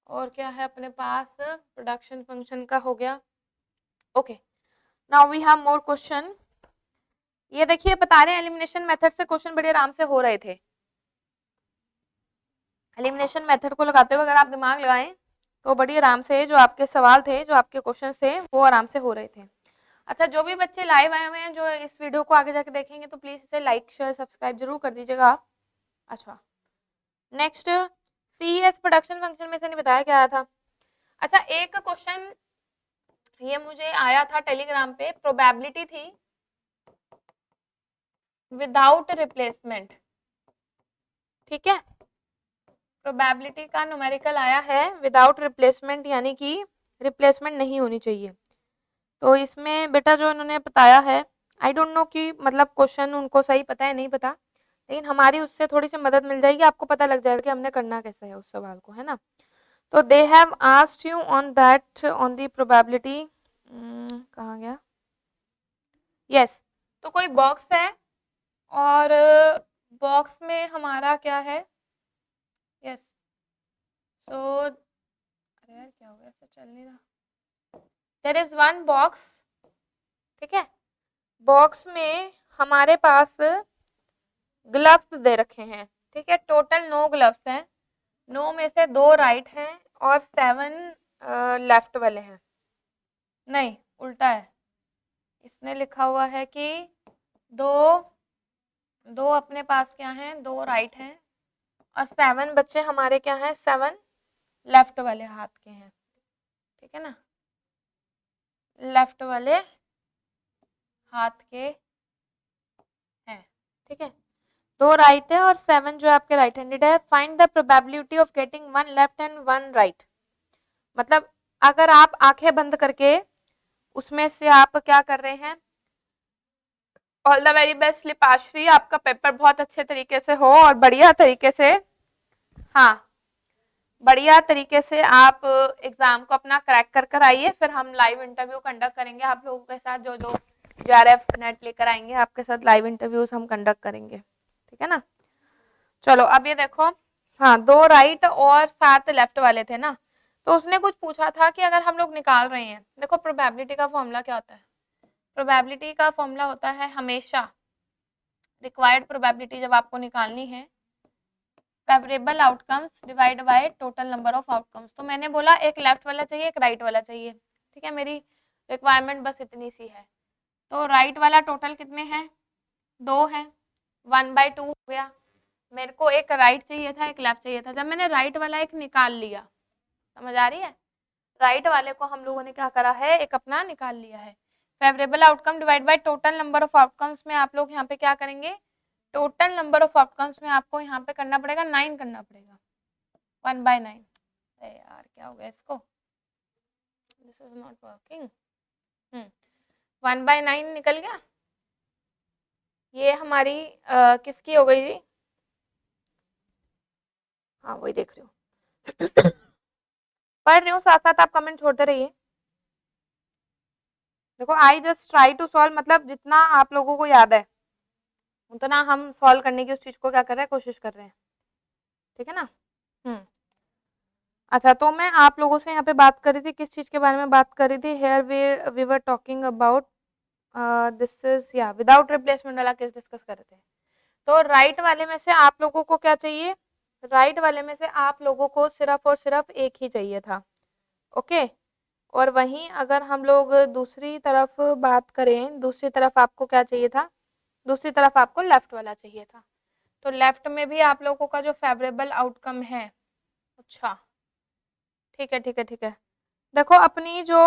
और क्या है अपने पास, प्रोडक्शन फंक्शन का हो गया। Okay, now we have more question. ये देखिए बता रहे हैं एलिमिनेशन मेथड से क्वेश्चन बड़े आराम से हो रहे थे। एलिमिनेशन मेथड को लगाते हुए अगर आप दिमाग लगाएं तो बड़ी आराम से जो आपके सवाल थे, जो आपके क्वेश्चन थे, वो आराम से हो रहे थे। अच्छा, जो भी बच्चे लाइव आए हुए हैं जो इस वीडियो को आगे जाके देखेंगे तो प्लीज इसे लाइक शेयर सब्सक्राइब जरूर कर दीजिएगा आप। अच्छा, नेक्स्ट CES प्रोडक्शन फंक्शन में से नहीं बताया क्या आया था। अच्छा, एक क्वेश्चन ये मुझे आया था टेलीग्राम पे, प्रोबेबिलिटी थी विदाउट रिप्लेसमेंट। ठीक है, प्रोबेबिलिटी का न्यूमेरिकल आया है विदाउट रिप्लेसमेंट, यानी कि रिप्लेसमेंट नहीं होनी चाहिए। तो इसमें बेटा जो इन्होंने बताया है, आई डोंट नो कि मतलब क्वेश्चन उनको सही पता है नहीं पता, लेकिन हमारी उससे थोड़ी सी मदद मिल जाएगी, आपको पता लग जाएगा कि हमने करना कैसे है उस सवाल को, है ना। तो they have asked you on that on the probability, कहाँ गया, यस। तो कोई बॉक्स है और बॉक्स में हमारा क्या है, यस। सो अरे यार क्या हो गया, ऐसा चल नहीं रहा। देयर इज वन बॉक्स, ठीक है, बॉक्स में हमारे पास ग्लव्स दे रखे हैं। ठीक है, टोटल 9 ग्लव्स हैं, 9 में से 2 राइट हैं और 7 लेफ्ट वाले हैं। नहीं, उल्टा है, इसने लिखा हुआ है कि दो दो अपने पास क्या हैं, 2 राइट हैं और 7 बच्चे हमारे क्या हैं, 7 लेफ्ट वाले हाथ के हैं। ठीक है ना, लेफ्ट वाले हाथ के हैं। ठीक है, 2 राइट है और 7 जो आपके राइट हैंडेड है। Find the probability of getting 1 left and 1 right. मतलब अगर आप आंखें बंद करके उसमें से आप क्या कर रहे हैं, ऑल द वेरी बेस्ट लिपाश्री, आपका पेपर बहुत अच्छे तरीके से हो और बढ़िया तरीके से, हाँ बढ़िया तरीके से आप एग्जाम को अपना क्रैक कर कर आइए। फिर हम लाइव इंटरव्यू कंडक्ट करेंगे आप लोगों के साथ, जो जो JRF नेट लेकर आएंगे आपके साथ लाइव इंटरव्यूज हम कंडक्ट करेंगे। ठीक है ना, चलो अब ये देखो, हाँ 2 राइट और 7 लेफ्ट वाले थे ना, तो उसने कुछ पूछा था कि अगर हम लोग निकाल रहे हैं, देखो प्रोबेबिलिटी का फॉर्मूला क्या होता है, प्रोबेबिलिटी का फॉर्मूला होता है हमेशा, रिक्वायर्ड प्रोबेबिलिटी जब आपको निकालनी है, favourable outcomes divide by total number of outcomes. तो मैंने बोला एक लेफ्ट वाला चाहिए, एक राइट वाला चाहिए। ठीक है, मेरी रिक्वायरमेंट बस इतनी सी है। तो राइट वाला टोटल कितने हैं, 2 हैं, 1/2 हो गया। मेरे को एक राइट चाहिए था, एक लेफ्ट चाहिए था। जब मैंने राइट वाला एक निकाल लिया, समझ आ रही है, राइट वाले को हम लोगों ने क्या करा है, एक अपना निकाल लिया है। Favourable outcome divide by total number of outcomes में आप लोग यहाँ पे क्या करेंगे, टोटल नंबर ऑफ आउटकम्स में आपको यहाँ पे करना पड़ेगा 9 करना पड़ेगा, 1/9। अरे यार क्या हो गया इसको, दिस इज नॉट वर्किंग। 1/9 निकल गया, ये हमारी किसकी हो गई जी, हाँ वही देख रही हूँ पढ़ रही हूँ, साथ साथ आप कमेंट छोड़ते रहिए। देखो I just try to solve, मतलब जितना आप लोगों को याद है उतना हम सॉल्व करने की उस चीज को क्या कर रहे हैं, कोशिश कर रहे हैं, ठीक है ना। अच्छा, तो मैं आप लोगों से यहाँ पे बात कर रही थी, किस चीज के बारे में बात कर रही थी, here we were talking about this is या विदाउट रिप्लेसमेंट वाला केस डिस्कस कर रहे थे। तो राइट वाले में से आप लोगों को क्या चाहिए, राइट वाले में से आप लोगों को सिर्फ और सिर्फ एक ही चाहिए था, ओके। और वहीं अगर हम लोग दूसरी तरफ बात करें, दूसरी तरफ आपको क्या चाहिए था, दूसरी तरफ आपको लेफ्ट वाला चाहिए था। तो लेफ्ट में भी आप लोगों का जो फेवरेबल आउटकम है, अच्छा ठीक है ठीक है ठीक है। देखो अपनी जो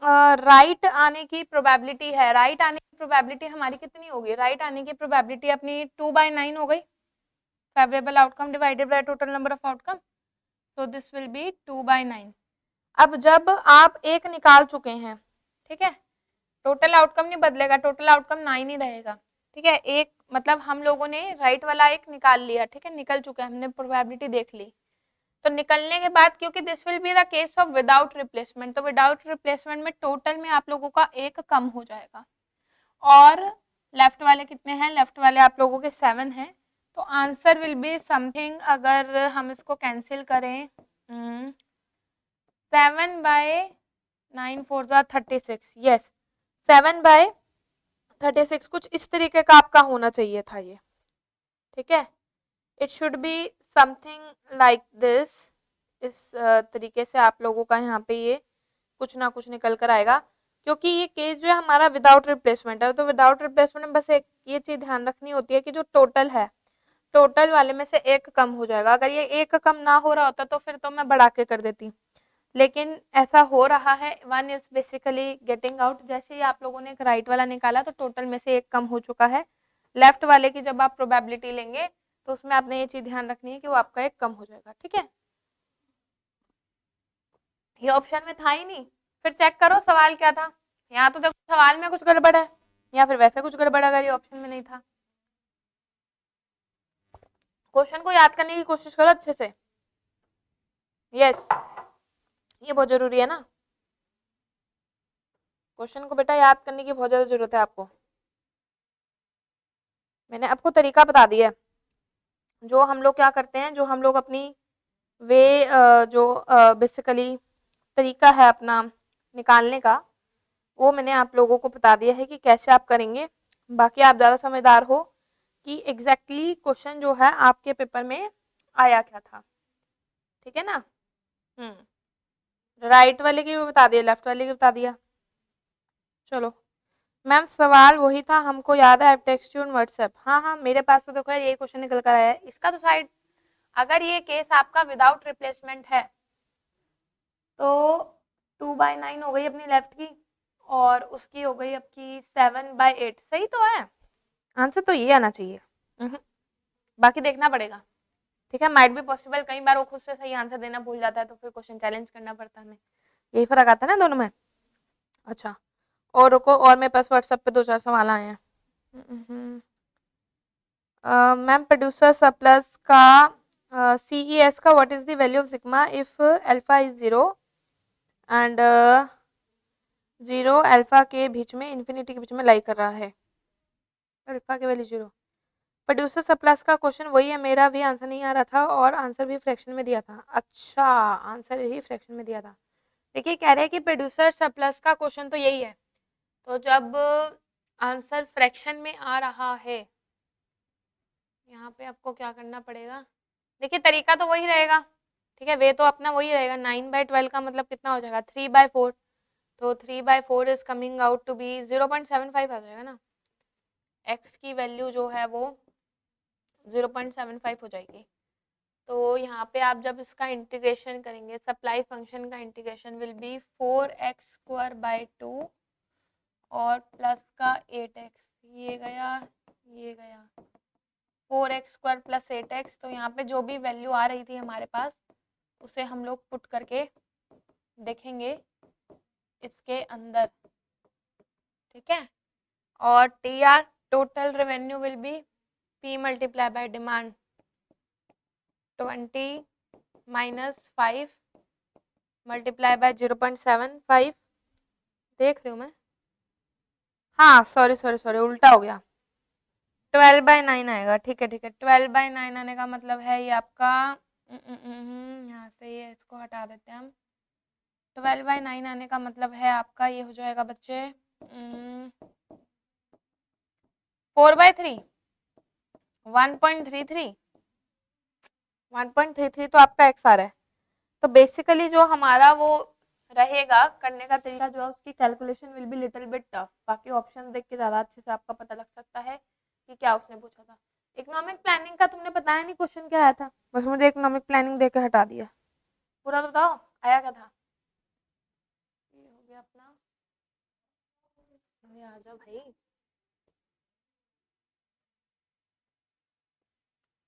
राइट आने की प्रोबेबिलिटी है, राइट आने की प्रोबेबिलिटी हमारी कितनी होगी, राइट आने की प्रोबेबिलिटी अपनी 2/9 हो गई, favourable outcome divided by total number of outcome, so this will be 2/9। अब जब आप एक निकाल चुके हैं, ठीक है, टोटल आउटकम नहीं बदलेगा, टोटल आउटकम 9 ही रहेगा, ठीक है। एक मतलब हम लोगों ने राइट वाला एक निकाल लिया, ठीक है, निकल चुका है, हमने प्रोबेबिलिटी देख ली। तो निकलने के बाद क्योंकि this will be the case of without replacement, तो विदाउट रिप्लेसमेंट में टोटल में आप लोगों का एक कम हो जाएगा। और लेफ्ट वाले कितने हैं, लेफ्ट वाले आप लोगों के 7 हैं, तो आंसर विल बी समथिंग, अगर हम इसको कैंसिल करें 7/9 4 36, यस 7/36 कुछ इस तरीके का आपका होना चाहिए था ये, ठीक है। It should be something like this, इस तरीके से आप लोगों का यहाँ पे ये कुछ ना कुछ निकल कर आएगा, क्योंकि ये केस जो है हमारा विदाउट रिप्लेसमेंट है। तो विदाउट रिप्लेसमेंट में बस एक ये चीज ध्यान रखनी होती है कि जो टोटल है, टोटल वाले में से एक कम हो जाएगा। अगर ये एक कम ना हो रहा होता तो फिर तो मैं बढ़ा के कर देती, लेकिन ऐसा हो रहा है, 1 इज बेसिकली गेटिंग आउट। जैसे ही आप लोगों ने एक राइट वाला निकाला तो टोटल में से एक कम हो चुका है। लेफ्ट वाले की जब आप प्रोबेबिलिटी लेंगे तो उसमें आपने ये चीज ध्यान रखनी है कि वो आपका एक कम हो जाएगा, ठीक है। ये ऑप्शन में था ही नहीं, फिर चेक करो सवाल क्या था। यहाँ तो देखो सवाल में कुछ गड़बड़ है, या फिर वैसे कुछ गड़बड़ अगर ये ऑप्शन में नहीं था। क्वेश्चन को याद करने की कोशिश करो अच्छे से, यस ये बहुत जरूरी है ना, क्वेश्चन को बेटा याद करने की बहुत ज्यादा जरूरत है आपको। मैंने आपको तरीका बता दिया है, जो हम लोग क्या करते हैं, जो हम लोग अपनी वे जो बेसिकली तरीका है अपना निकालने का, वो मैंने आप लोगों को बता दिया है कि कैसे आप करेंगे। बाकी आप ज़्यादा समझदार हो कि एग्जैक्टली क्वेश्चन जो है आपके पेपर में आया क्या था, ठीक है ना। राइट वाले की भी बता दिया, लेफ्ट वाले की बता दिया। चलो मैम सवाल वही था, हमको याद है, टेक्स्ट यू ऑन व्हाट्सएप। हाँ हाँ मेरे पास तो देखो ये क्वेश्चन निकल कर आया है इसका, तो साइड अगर ये केस आपका विदाउट रिप्लेसमेंट है तो 2/9 हो गई अपनी लेफ्ट की, और उसकी हो गई आपकी 7/8, सही तो है, आंसर तो ये आना चाहिए। बाकी देखना पड़ेगा, ठीक है, माइट भी पॉसिबल कई बार वो खुद से सही आंसर देना भूल जाता है तो फिर क्वेश्चन चैलेंज करना पड़ता है हमें, यही फर्क आता है ना दोनों में। अच्छा और रुको, और मेरे पास व्हाट्सएप पे 2-4 सवाल आए हैं। मैम प्रोड्यूसर सरप्लस का CES का what is the value of sigma if alpha is 0 and 0 alpha के बीच में, इन्फिनिटी के बीच में लाई कर रहा है, अल्फा के वैल्यू 0। प्रोड्यूसर सरप्लस का क्वेश्चन वही है, मेरा भी आंसर नहीं आ रहा था और आंसर भी फ्रैक्शन में दिया था। अच्छा आंसर ही फ्रैक्शन में दिया था, देखिए कह रहे हैं कि प्रोड्यूसर सरप्लस का क्वेश्चन तो यही है, तो जब आंसर फ्रैक्शन में आ रहा है यहाँ पे आपको क्या करना पड़ेगा, देखिए तरीका तो वही रहेगा, ठीक है, वे तो अपना वही रहेगा। 9/12 का मतलब कितना हो जाएगा, 3/4, तो 3/4 is coming out to be 0.75 आ जाएगा ना, एक्स की वैल्यू जो है वो 0.75 हो जाएगी। तो यहाँ पे आप जब इसका इंटीग्रेशन करेंगे, सप्लाई फंक्शन का इंटीग्रेशन विल बी 4x²/2 और प्लस का 8x, ये गया ये गया 4x² + 8x। तो यहाँ पे जो भी वैल्यू आ रही थी हमारे पास उसे हम लोग पुट करके देखेंगे इसके अंदर, ठीक है। और TR total revenue will be P × demand 20 - 5 × 0.75, देख रही हूँ मैं, हाँ सॉरी सॉरी सॉरी, उल्टा हो गया, 12/9 आएगा। ठीक है ठीक है, 12/9 आने का मतलब है ये आपका यहाँ से ये इसको हटा देते हैं हम। 12/9 आने का मतलब है आपका ये हो जाएगा बच्चे 4/3, 1.33, 1.33 तो आपका एक्स आ रहा है। तो बेसिकली जो हमारा वो रहेगा करने का तरीका जो है उसकी calculation will be little bit tough. बाकी ऑप्शन देख के ज़्यादा अच्छे से आपका पता लग सकता है कि क्या उसने पूछा था। इकोनॉमिक प्लानिंग का तुमने बताया नहीं क्वेश्चन क्या आया था, बस मुझे इकोनॉमिक प्लानिंग देके हटा दिया। पूरा तो बताओ आया क्या था। ये हो गया अपना, ये आ जाओ भाई।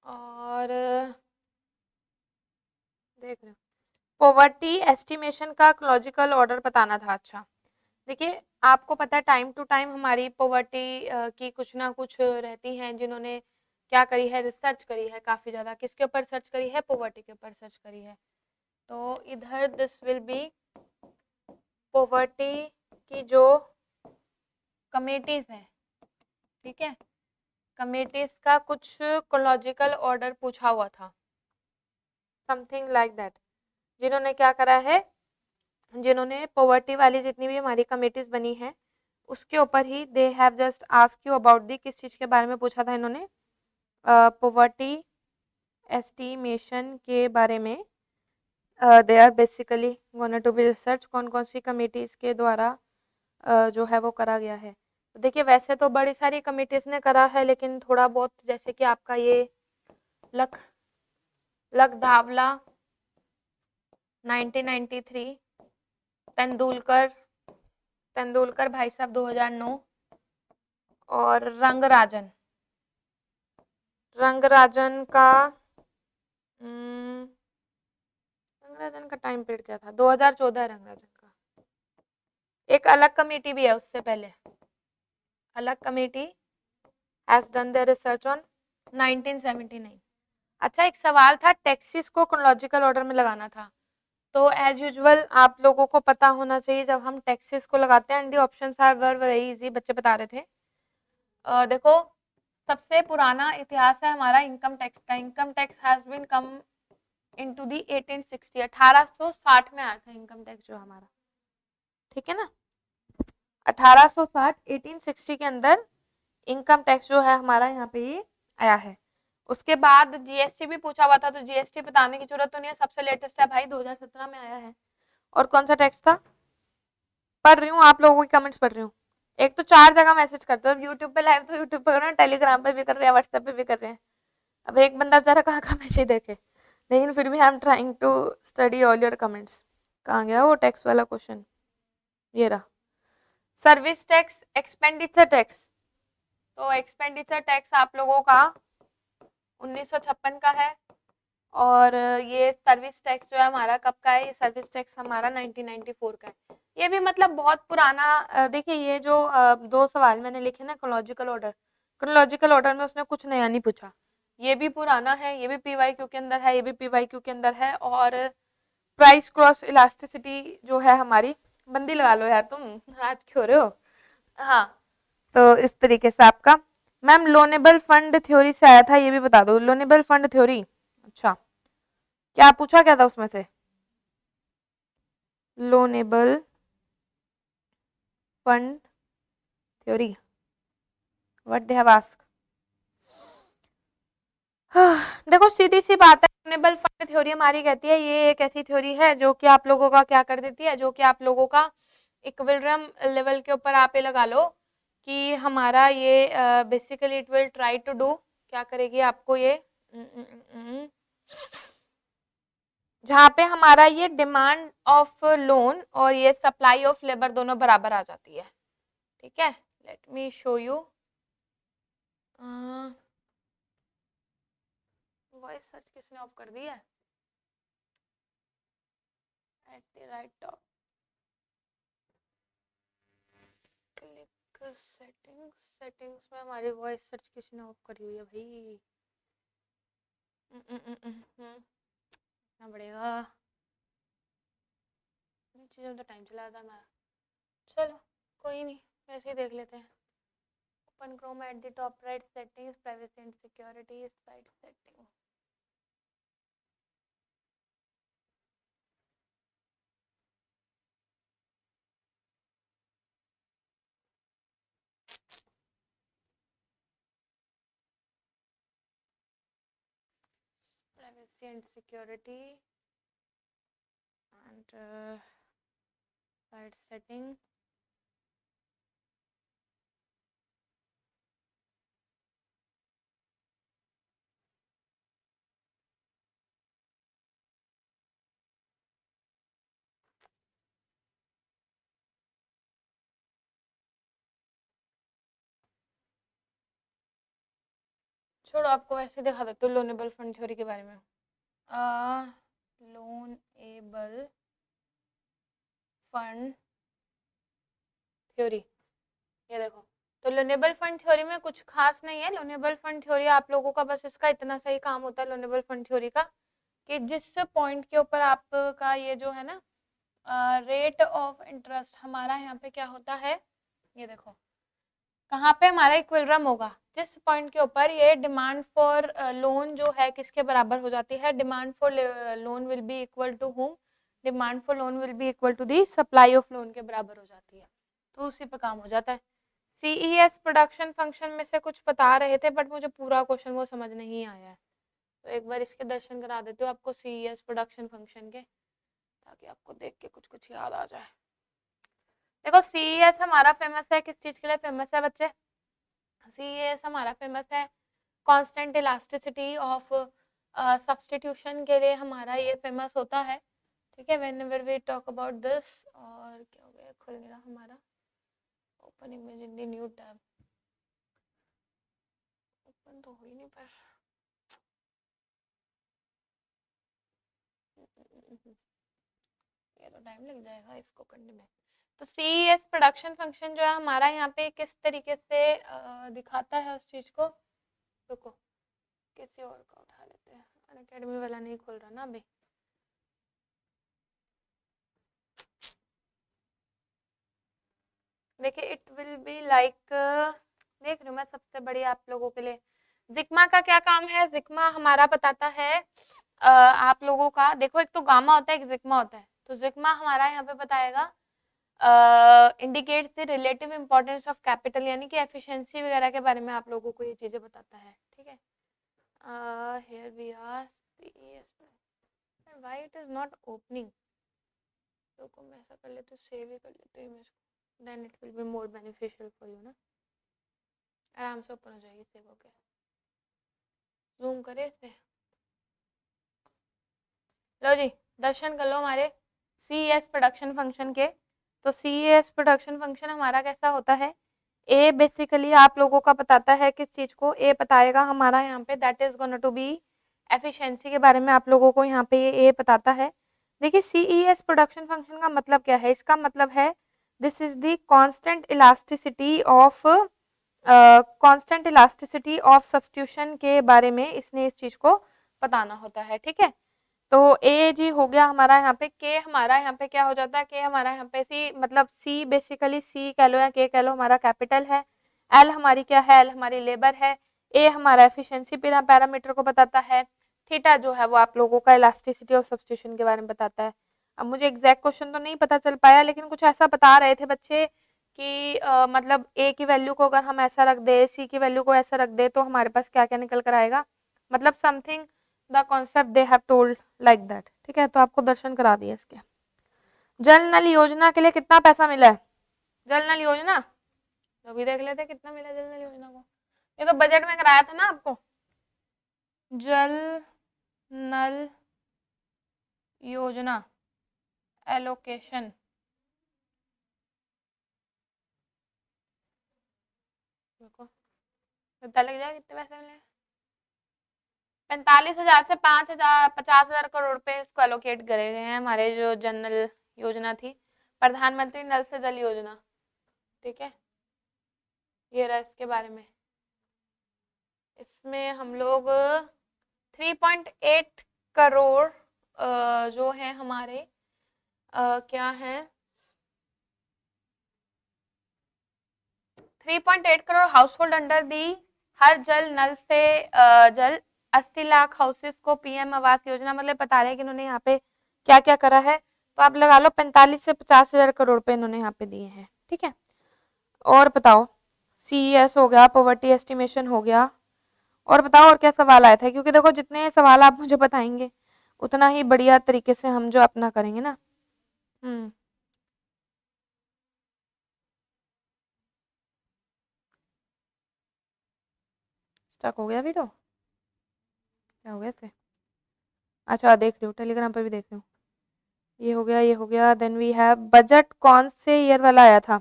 और देख रहे हो पॉवर्टी एस्टिमेशन का लॉजिकल ऑर्डर बताना था। अच्छा देखिए, आपको पता है टाइम टू टाइम हमारी पॉवर्टी की कुछ ना कुछ रहती हैं जिन्होंने क्या करी है, रिसर्च करी है काफ़ी ज़्यादा। किसके ऊपर सर्च करी है, पॉवर्टी के ऊपर सर्च करी है। तो इधर दिस विल बी पॉवर्टी की जो कमेटीज हैं, ठीक है, कमेटीज का कुछ कोलॉजिकल ऑर्डर पूछा हुआ था, समथिंग लाइक दैट। जिन्होंने क्या करा है, जिन्होंने पॉवर्टी वाली जितनी भी हमारी कमेटीज बनी है उसके ऊपर ही they have just ask you about the, किस चीज़ के बारे में पूछा था इन्होंने, पॉवर्टी एस्टिमेशन के बारे में। They are basically gonna to be research, कौन कौन सी कमेटीज के द्वारा जो है वो करा गया है। तो देखिए वैसे तो बड़ी सारी कमेटीज ने करा है, लेकिन थोड़ा बहुत जैसे कि आपका ये लकधावला 1993, तेंदुलकर भाई साहब 2009, और रंगराजन का रंगराजन का टाइम पीरियड क्या था, 2014 रंगराजन का। एक अलग कमेटी भी है उससे पहले, अलग committee has done their research on 1979। अच्छा एक सवाल था, टैक्सेस को क्रोनोलॉजिकल ऑर्डर में लगाना था। तो एज यूजुअल आप लोगों को पता होना चाहिए जब हम टैक्सेस को लगाते हैं, and the options are very easy, बच्चे बता रहे थे। देखो सबसे पुराना इतिहास है हमारा इनकम टैक्स का। Income tax has been come into the 1860, 1860 में आया था इनकम टैक्स जो हमारा, ठीक है ना, 1860 1860 के अंदर इनकम टैक्स जो है हमारा यहाँ पे ये आया है। उसके बाद जीएसटी भी पूछा हुआ था, तो जीएसटी बताने की जरूरत तो नहीं है, सबसे लेटेस्ट है भाई 2017 में आया है। और कौन सा टैक्स था, पढ़ रही हूँ आप लोगों की कमेंट्स पढ़ रही हूँ। एक तो 4 जगह मैसेज करते हो, यूट्यूब पे लाइव तो यूट्यूब पे कर रहे हैं, टेलीग्राम पे भी कर रहे हैं, व्हाट्सएप पे भी कर रहे हैं। अब एक बंदा बेचारा कहाँ कहाँ मैसेज देखे, लेकिन फिर भी I am trying to study all your comments. कहाँ गया वो टैक्स वाला क्वेश्चन, ये रहा, सर्विस टैक्स, एक्सपेंडिचर टैक्स। तो एक्सपेंडिचर टैक्स आप लोगों का 1956 का है, और ये सर्विस टैक्स जो है हमारा कब का है, ये सर्विस टैक्स हमारा 1994 का है। ये भी मतलब बहुत पुराना। देखिए ये जो 2 सवाल मैंने लिखे ना क्रोनोलॉजिकल ऑर्डर में उसने कुछ नया नहीं पूछा। ये भी पुराना है, ये भी पीवाईक्यू के अंदर है, ये भी पीवाईक्यू के अंदर है। और प्राइस क्रॉस इलास्टिसिटी जो है हमारी, बंदी लगा लो यार तुम, नाराज क्यों हो रहे हो। हाँ तो इस तरीके से आपका, मैम लोनेबल फंड थ्योरी से आया था, ये भी बता दो, लोनेबल फंड थ्योरी। अच्छा क्या पूछा क्या था उसमें से, loanable fund theory, what they have asked. देखो सीधी सी बात है, लोनेबल फंड थ्योरी हमारी कहती है ये एक ऐसी थ्योरी है जो कि आप लोगों का क्या कर देती है, जो कि आप लोगों का इक्विलिब्रियम लेवल के ऊपर आप ये लगा लो कि हमारा ये basically it will try to do, क्या करेगी आपको ये जहाँ पे हमारा ये डिमांड ऑफ लोन और ये सप्लाई ऑफ लेबर दोनों बराबर आ जाती है, ठीक है। Let me show you, voice search किसने ऑफ कर दी है, at the right top, click settings, settings में हमारी वॉइस सर्च किसने ऑफ करी हुई है भाई, ना पड़ेगा, चीज़ों तो टाइम चला था हमारा। चलो कोई नहीं, वैसे ही देख लेते हैं। open Chrome at the top right, settings, privacy and security, site setting. Privacy and security and site setting. छोड़ो, आपको वैसे दिखा देते हो लोनेबल फंड थ्योरी के बारे में। लोनेबल फंड थ्योरी, ये देखो। तो लोनेबल फंड थ्योरी में कुछ खास नहीं है। लोनेबल फंड थ्योरी आप लोगों का बस इसका इतना सही काम होता है लोनेबल फंड थ्योरी का, कि जिस पॉइंट के ऊपर आपका ये जो है ना रेट ऑफ इंटरेस्ट हमारा यहाँ पे क्या होता है, ये देखो कहाँ पे हमारा इक्विलिब्रियम होगा, जिस पॉइंट के ऊपर ये डिमांड फॉर लोन जो है किसके बराबर हो जाती है, demand for loan will be equal to home, demand for loan will be equal to the supply of loan के बराबर हो जाती है, तो उसी पे काम हो जाता है। CES प्रोडक्शन फंक्शन में से कुछ बता रहे थे बट मुझे पूरा क्वेश्चन वो समझ नहीं आया है, तो एक बार इसके दर्शन करा देते हो आपको CES प्रोडक्शन फंक्शन के, ताकि आपको देख के कुछ कुछ याद आ जाए। देखो CES हमारा फेमस है, किस चीज के लिए फेमस है बच्चे? CES हमारा फेमस है कांस्टेंट इलास्टिसिटी ऑफ सब्स्टिट्यूशन के लिए हमारा ये फेमस होता है, ठीक है। Whenever we talk about this, और क्या हो गया, खुल गया हमारा open image in the new tab, open तो हो ही नहीं पर ये तो टाइम लग जाएगा इसको करने में। तो CES प्रोडक्शन फंक्शन जो है हमारा यहाँ पे किस तरीके से दिखाता है उस चीज को, रुको किसी और का उठा लेते हैं, अनअकैडमी वाला नहीं खुल रहा ना अभी। देखिए इट विल बी लाइक, देख रही हूँ मैं सबसे बड़ी आप लोगों के लिए। जिग्मा का क्या काम है? जिग्मा हमारा बताता है आप लोगों का, देखो एक तो गामा होता है एक जिग्मा होता है, तो जिग्मा हमारा यहाँ पे बताएगा indicates the relative importance of capital, यानी कि एफिशिएंसी वगैरह के बारे में आप लोगों को ये चीजें बताता है, ठीक है। Here we are why it is not opening, रुको मैं ऐसा कर लेती हूँ, सेव ही कर लेती हूँ इमेज को, then it will be more beneficial for you ना, आराम से ओपन हो जाएगी सेव होके। जूम करे इसे, लो जी दर्शन कर लो हमारे CES प्रोडक्शन फंक्शन के। तो CES प्रोडक्शन फंक्शन हमारा कैसा होता है, ए बेसिकली आप लोगों का बताता है किस चीज को, ए बताएगा हमारा यहाँ पे that is gonna to be efficiency के बारे में आप लोगों को यहाँ पे ये ए बताता है। देखिए CES प्रोडक्शन फंक्शन का मतलब क्या है, इसका मतलब है this is the constant elasticity of constant elasticity of substitution के बारे में इसने इस चीज को बताना होता है, ठीक है। तो ए जी हो गया हमारा यहाँ पे, के हमारा यहाँ पे क्या हो जाता है, के हमारा यहाँ पे सी मतलब सी बेसिकली सी कह लो या के कह लो हमारा कैपिटल है, एल हमारी क्या है, एल हमारी लेबर है, ए हमारा एफिशिएंसी पैरामीटर को बताता है, थीटा जो है वो आप लोगों का इलास्टिसिटी ऑफ सब्स्टिट्यूशन के बारे में बताता है। अब मुझे एग्जैक्ट क्वेश्चन तो नहीं पता चल पाया, लेकिन कुछ ऐसा बता रहे थे बच्चे कि मतलब ए की वैल्यू को अगर हम ऐसा रख दे, सी की वैल्यू को ऐसा रख दे, तो हमारे पास क्या क्या निकल कर आएगा, मतलब something the concept they have told like that, ठीक है। तो आपको दर्शन करा दिए इसके। जल नल योजना के लिए कितना पैसा मिला है, जल नल योजना तो भी देख लेते कितना मिला जल नल योजना को, ये तो बजट में कराया था ना आपको, जल नल योजना एलोकेशन, देखो पता लग जाएगा कितने पैसे मिले, 45,000 से 5,000 50,000 करोड़ रुपए इसको एलोकेट करे गए हैं हमारे जो जनरल योजना थी, प्रधानमंत्री नल से जल योजना, ठीक है। ये रहा इसके बारे में, इसमें हम लोग 3.8 करोड़ जो है हमारे क्या है 3.8 crore household under the हर जल नल से जल 80 लाख हाउसेस को पीएम आवास योजना, मतलब बता रहे हैं कि इन्होंने यहाँ पे क्या क्या करा है। तो आप लगा लो 45 से 50 हजार करोड़ रुपए इन्होंने यहाँ पे दिए हैं। ठीक है, और बताओ CES हो गया, पॉवर्टी एस्टिमेशन हो गया, और बताओ और क्या सवाल आया था, क्योंकि देखो जितने सवाल आप मुझे बताएंगे उतना ही बढ़िया तरीके से हम जो अपना करेंगे ना। स्टक हो गया वीडियो, क्या हो गया इसे? अच्छा देख रही हूँ, टेलीग्राम पे भी देख रही हूँ। ये हो गया, ये हो गया। देन वी हैव बजट कौन से ईयर वाला आया था?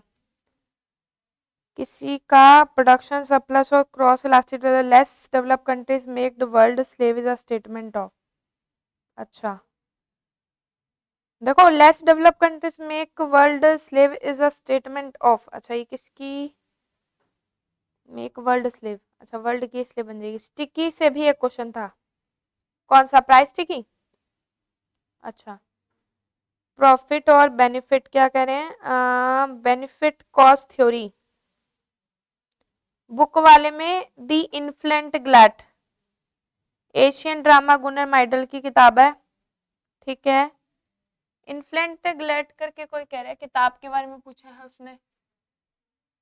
किसी का प्रोडक्शन सरप्लस और cross elastic less develop countries make the world slave is a statement of. अच्छा देखो, less develop countries make world slave is a statement of. अच्छा ये किसकी? मेक वर्ल्ड स्लेव, अच्छा वर्ल्ड की स्लेव बन जाएगी। स्टिकी से भी एक क्वेश्चन था, कौन सा? Price sticky. अच्छा, प्रॉफिट और बेनिफिट क्या कह रहे हैं? बेनिफिट कॉस्ट थ्योरी बुक वाले में दी इन्फ्लेंट ग्लैट, एशियन ड्रामा गुनर माइडल की किताब है। ठीक है, इन्फ्लेंट ग्लैट करके कोई कह रहा है, किताब के बारे में पूछा है उसने,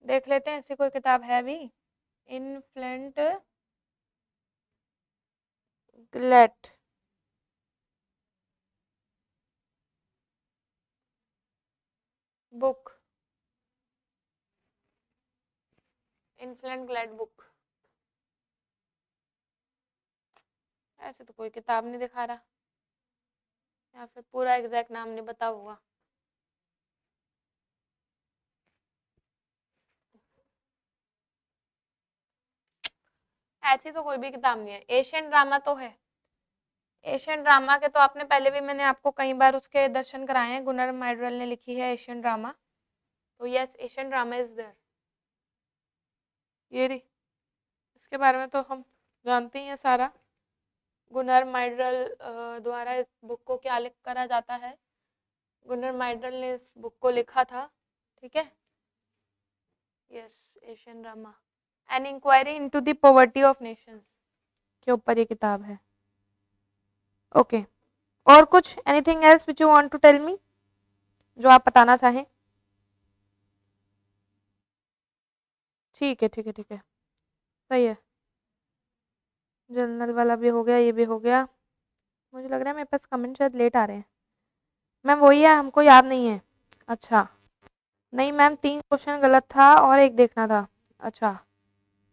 देख लेते हैं ऐसी कोई किताब है भी। इन्फ्लेंट ग्लैट, बुक, इन्फ्लेंट ग्लैट बुक, ऐसे तो कोई किताब नहीं दिखा रहा, या फिर पूरा एग्जैक्ट नाम नहीं बता होगा। ऐसी तो कोई भी किताब नहीं है। एशियन ड्रामा तो है, एशियन ड्रामा के तो आपने पहले भी, मैंने आपको कई बार उसके दर्शन कराए हैं। गुनर माइडल ने लिखी है एशियन ड्रामा, तो yes Asian drama is there. ये रही, इसके बारे में तो हम जानते ही हैं सारा। गुनर माइडल द्वारा इस बुक को क्या लिख करा जाता है? गुनर माइडल ने इस बुक को लिखा था। ठीक है, yes Asian drama, an inquiry into the poverty of nations के ऊपर ये किताब है। ओके और कुछ anything else which you want to tell me, जो आप बताना चाहें? ठीक है ठीक है ठीक है, सही है। जनरल वाला भी हो गया, ये भी हो गया। मुझे लग रहा है मेरे पास कमेंट शायद लेट आ रहे हैं। मैम वही है, हमको याद नहीं है। अच्छा नहीं मैम, 3 क्वेश्चन गलत था और एक देखना था। अच्छा,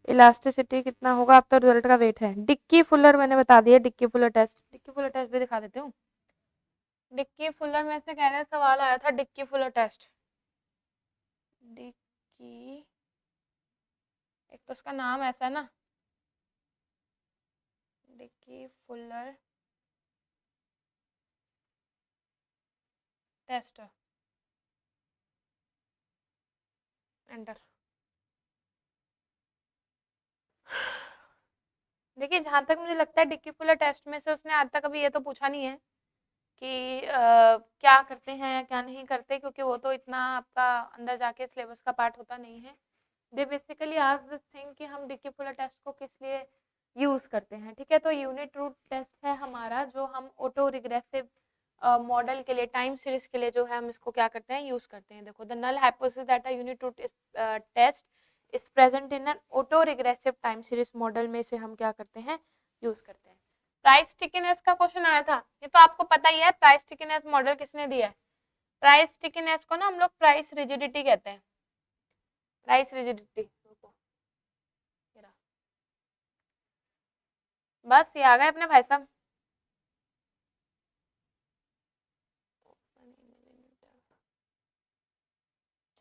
इलास्टिसिटी कितना होगा? अब तो रिजल्ट का वेट है। डिक्की फुलर मैंने बता दिया, Dickey Fuller test, Dickey Fuller test भी दिखा देती हूँ। डिक्की फुलर में से कह रहे हैं सवाल आया था, डिक्की फुलर टेस्ट। डिक्की, एक तो उसका नाम ऐसा है ना, डिक्की फुलर टेस्ट, एंटर। देखिए जहां तक मुझे लगता है डिक्की फुलर टेस्ट में से उसने आज तक अभी ये तो पूछा नहीं है कि क्या करते हैं क्या नहीं करते, क्योंकि वो तो इतना आपका अंदर जाके सिलेबस का पार्ट होता नहीं है। दे बेसिकली आज दिस थिंग कि हम डिक्की फुलर टेस्ट को किस लिए यूज करते हैं। ठीक है, तो यूनिट रूट टेस्ट है हमारा, जो हम ऑटो रिग्रेसिव मॉडल के लिए, टाइम सीरीज के लिए जो है हम इसको क्या करते हैं, यूज करते हैं। देखो, the null hypothesis that a unit root test is present in an autoregressive time series model में से हम क्या करते हैं, यूज करते हैं। प्राइस स्टिकीनेस का क्वेश्चन आया था, ये तो आपको पता ही है। प्राइस स्टिकीनेस मॉडल किसने दिया है? प्राइस स्टिकीनेस को ना हम लोग प्राइस रिजिडिटी कहते हैं। प्राइस रिजिडिटी, बस ये आ गए अपने भाई साहब।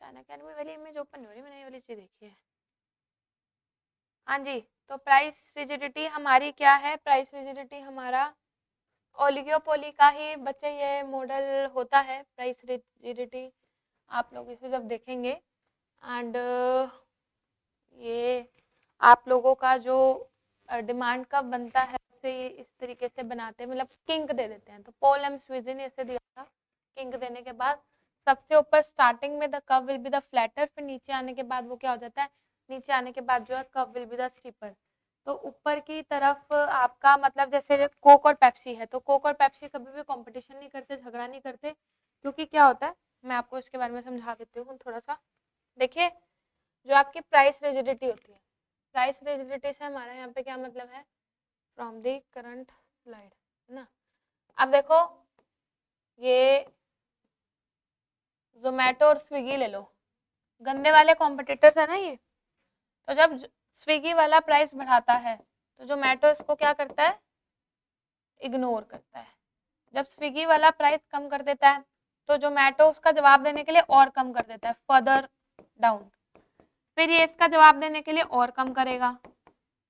चाइना अकेडमी वाली इमेज ओपन नहीं हो रही, मैंने ये वाली चीज देखी है। हाँ जी, तो प्राइस रिजिडिटी हमारी क्या है? प्राइस रिजिडिटी हमारा ओलिगोपोली का ही बच्चे ये मॉडल होता है, प्राइस रिजिडिटी। आप लोग इसे जब देखेंगे एंड ये आप लोगों का जो डिमांड कब बनता है, उसे ये इस तरीके से बनाते हैं, मतलब किंक दे देते हैं। तो पॉल एम स्विजन ने इसे दिया था, किंक देने के बाद सबसे ऊपर स्टार्टिंग में the curve will be the flatter, फिर नीचे आने के बाद वो क्या हो जाता है, नीचे आने के बाद जो है curve will be the steeper. तो ऊपर की तरफ आपका मतलब जैसे कोक और पेप्सी है, तो कोक और पेप्सी कभी भी कंपटीशन नहीं करते, झगड़ा नहीं करते, क्योंकि क्या होता है मैं आपको इसके बारे में समझा देती हूँ थोड़ा सा। देखिए जो आपकी प्राइस रिजिडिटी होती है, प्राइस रिजिडिटी से हमारा यहाँ पे क्या मतलब है, फ्रॉम द करंट स्लाइड, है ना। अब देखो ये जोमेटो और स्विगी ले लो, गंदे वाले कॉम्पिटिटर्स है ना ये। तो जब स्विगी वाला प्राइस बढ़ाता है तो जोमेटो इसको क्या करता है, इग्नोर करता है। जब स्विगी वाला प्राइस कम कर देता है तो जोमेटो उसका जवाब देने के लिए और कम कर देता है, फर्दर डाउन। फिर ये इसका जवाब देने के लिए और कम करेगा,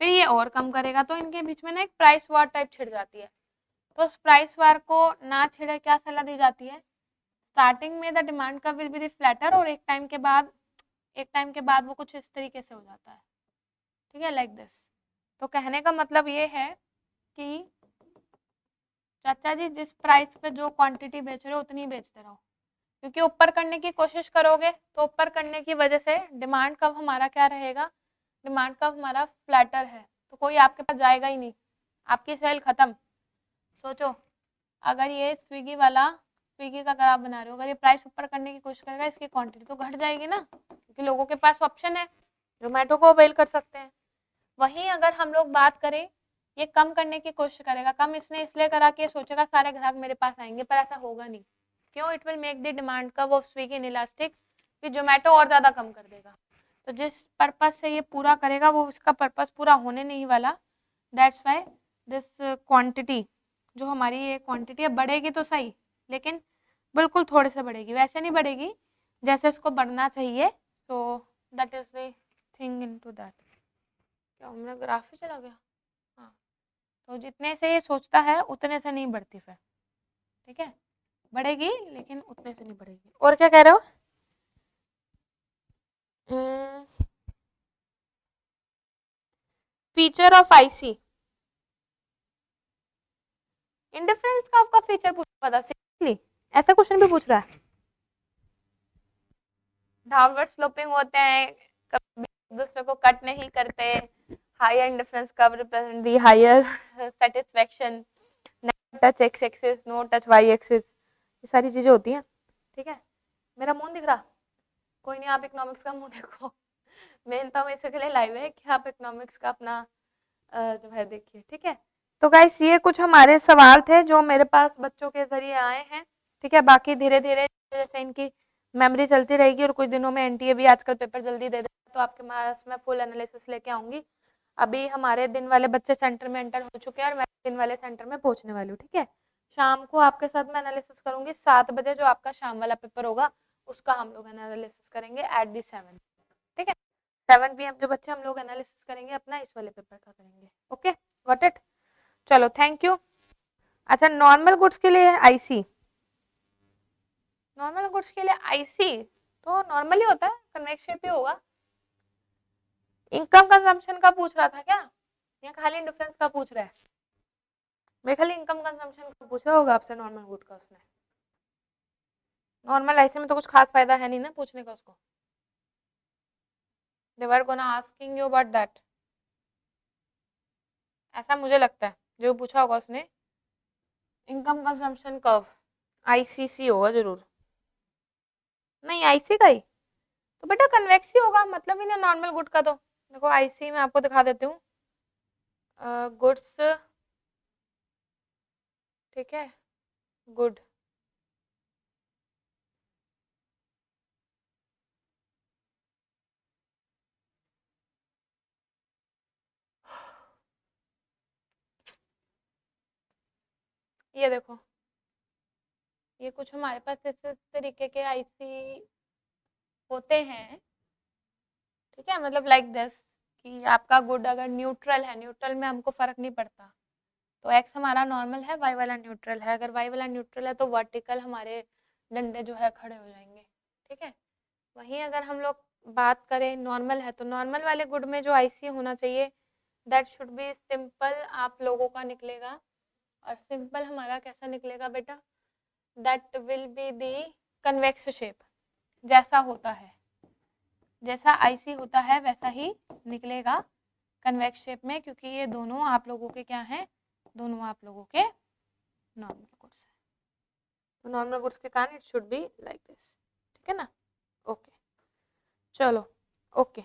फिर ये और कम करेगा, तो इनके बीच में ना एक प्राइस वॉर टाइप छिड़ जाती है। तो उस प्राइस वार को ना छिड़े क्या सलाह दी जाती है, स्टार्टिंग में द डिमांड का विल बी द फ्लैटर, और एक टाइम के बाद वो कुछ इस तरीके से हो जाता है, ठीक है, लाइक दिस। तो कहने का मतलब ये है कि चाचा जी जिस प्राइस पे जो क्वांटिटी बेच रहे हो उतनी बेचते रहो, क्योंकि ऊपर करने की कोशिश करोगे तो ऊपर करने की वजह से डिमांड कब हमारा क्या रहेगा, डिमांड कब हमारा फ्लैटर है, तो कोई आपके पास जाएगा ही नहीं, आपकी सेल खत्म। सोचो अगर ये स्विगी का अगर आप बना रहे हो, अगर ये प्राइस ऊपर करने की कोशिश करेगा, इसकी क्वांटिटी तो घट जाएगी ना, क्योंकि लोगों के पास ऑप्शन है, जोमेटो को अवेल कर सकते हैं। वहीं अगर हम लोग बात करें, ये कम करने की कोशिश करेगा, कम इसने इसलिए करा कि सोचेगा सारे ग्राहक मेरे पास आएंगे, पर ऐसा होगा नहीं। क्यों, it will make the demand का वो स्विगी इनइलास्टिक, कि जोमेटो और ज्यादा कम कर देगा। तो जिस पर्पज से ये पूरा करेगा वो इसका पर्पज पूरा होने नहीं वाला। दैट्स वाई दिस क्वांटिटी, जो हमारी ये क्वांटिटी है बढ़ेगी तो सही, लेकिन बिल्कुल थोड़े से बढ़ेगी, वैसे नहीं बढ़ेगी जैसे इसको बढ़ना चाहिए। तो that is the thing into that. क्या मेरा ग्राफ ही चला गया, हाँ। तो जितने से ये सोचता है उतने से नहीं बढ़ती फिर, ठीक है, बढ़ेगी लेकिन उतने से नहीं बढ़ेगी। और क्या कह रहे हो, फीचर ऑफ आईसी, इंडिफरेंस का आपका फीचर पूछ रहा था सीरियसली, ऐसा क्वेश्चन भी पूछ रहा है। डाउनवर्ड स्लोपिंग होते हैं, कभी दूसरे को कट नहीं करते, higher indifference curve represent the higher satisfaction, touch X axis, no touch Y axis, ये सारी चीजें होती हैं, ठीक है। मेरा मुंह दिख रहा, कोई नहीं, आप इकोनॉमिक्स का मुंह देखो, मेन तो इसी के लिए लाइव है कि आप इकोनॉमिक्स का अपना जो है देखिए, ठीक है। तो गाइस ये कुछ हमारे सवाल थे जो मेरे पास बच्चों के जरिए आए हैं, ठीक है। बाकी धीरे धीरे जैसे इनकी मेमोरी चलती रहेगी, और कुछ दिनों में एनटीए भी आजकल पेपर जल्दी दे देता, तो आपके पास मैं फुल एनालिसिस लेके आऊंगी। अभी हमारे दिन वाले बच्चे सेंटर में एंटर हो चुके हैं और मैं दिन वाले सेंटर में पहुंचने वाली हूँ, ठीक है। शाम को आपके साथ मैं एनालिसिस करूंगी 7 बजे, जो आपका शाम वाला पेपर होगा उसका हम लोग एनालिसिस करेंगे एट दी 7, ठीक है। 7 PM जो बच्चे हम लोग एनालिसिस करेंगे अपना इस वाले पेपर का करेंगे, ओके, गॉट इट। चलो थैंक यू। अच्छा नॉर्मल गुड्स के लिए आईसी, नॉर्मल गुड्स के लिए आईसी तो नॉर्मल ही होता है, कन्वेक्स शेप ही होगा। इनकम कंजम्पशन का पूछ रहा था क्या, या खाली डिफरेंस का पूछ रहा है, मैं खाली इनकम कंजम्पशन का पूछ रहा होगा आपसे, नॉर्मल गुड का उसने। नॉर्मल आईसी में तो कुछ खास फायदा है नहीं ना पूछने का उसको, they were gonna asking you about that, ऐसा मुझे लगता है जो पूछा होगा उसने। इनकम कंजम्पशन कर्व आईसीसी होगा जरूर, नहीं आईसी का ही, तो बेटा कन्वेक्स ही होगा, मतलब ही ना नॉर्मल गुड का। तो देखो आईसी में आपको दिखा देती हूँ, गुड्स, ठीक है, गुड, ये देखो ये कुछ हमारे पास इस तरीके के आईसी होते हैं, ठीक है, मतलब लाइक दिस, कि आपका गुड अगर न्यूट्रल है, न्यूट्रल में हमको फर्क नहीं पड़ता, तो एक्स हमारा नॉर्मल है, वाई वाला न्यूट्रल है, अगर वाई वाला न्यूट्रल है तो वर्टिकल हमारे डंडे जो है खड़े हो जाएंगे, ठीक है। वहीं अगर हम लोग बात करें नॉर्मल है, तो नॉर्मल वाले गुड में जो आईसी होना चाहिए दैट शुड बी सिंपल आप लोगों का निकलेगा, और सिंपल हमारा कैसा निकलेगा बेटा, that will be the convex shape जैसा होता है, जैसा आईसी होता है वैसा ही निकलेगा कन्वेक्स शेप में, क्योंकि ये दोनों आप लोगों के क्या हैं, दोनों आप लोगों के नॉर्मल गुड्स हैं। तो नॉर्मल गुड्स के कारण it should be like this, ठीक है ना। ओके चलो ओके,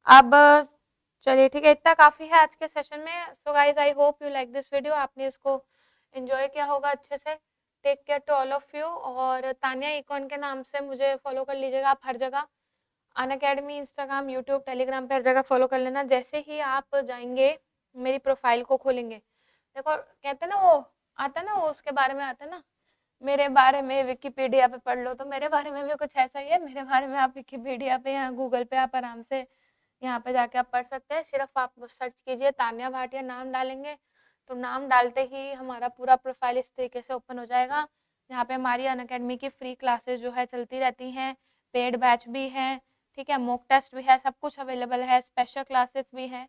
अब चलिए ठीक है, इतना काफ़ी है आज के सेशन में। So guys I hope you like this video, आपने इसको एंजॉय किया होगा अच्छे से। Take care to all of you, और तानिया इकॉन के नाम से मुझे फॉलो कर लीजिएगा आप हर जगह, अनअकैडमी, इंस्टाग्राम, यूट्यूब, टेलीग्राम पे हर जगह फॉलो कर लेना। जैसे ही आप जाएंगे मेरी प्रोफाइल को खोलेंगे, देखो कहते ना वो आता ना, वो उसके बारे में आता ना, मेरे बारे में विकिपीडिया पे पढ़ लो, तो मेरे बारे में भी कुछ ऐसा ही है। मेरे बारे में आप विकिपीडिया पे या गूगल पे आप आराम से यहाँ पे जाके आप पढ़ सकते हैं। सिर्फ आप सर्च कीजिए तानिया भाटिया, नाम डालेंगे तो नाम डालते ही हमारा पूरा प्रोफाइल इस तरीके से ओपन हो जाएगा। यहाँ पे हमारी अनअकैडमी की फ्री क्लासेस जो है चलती रहती हैं, पेड बैच भी है, ठीक है, मॉक टेस्ट भी है, सब कुछ अवेलेबल है, स्पेशल क्लासेस भी है।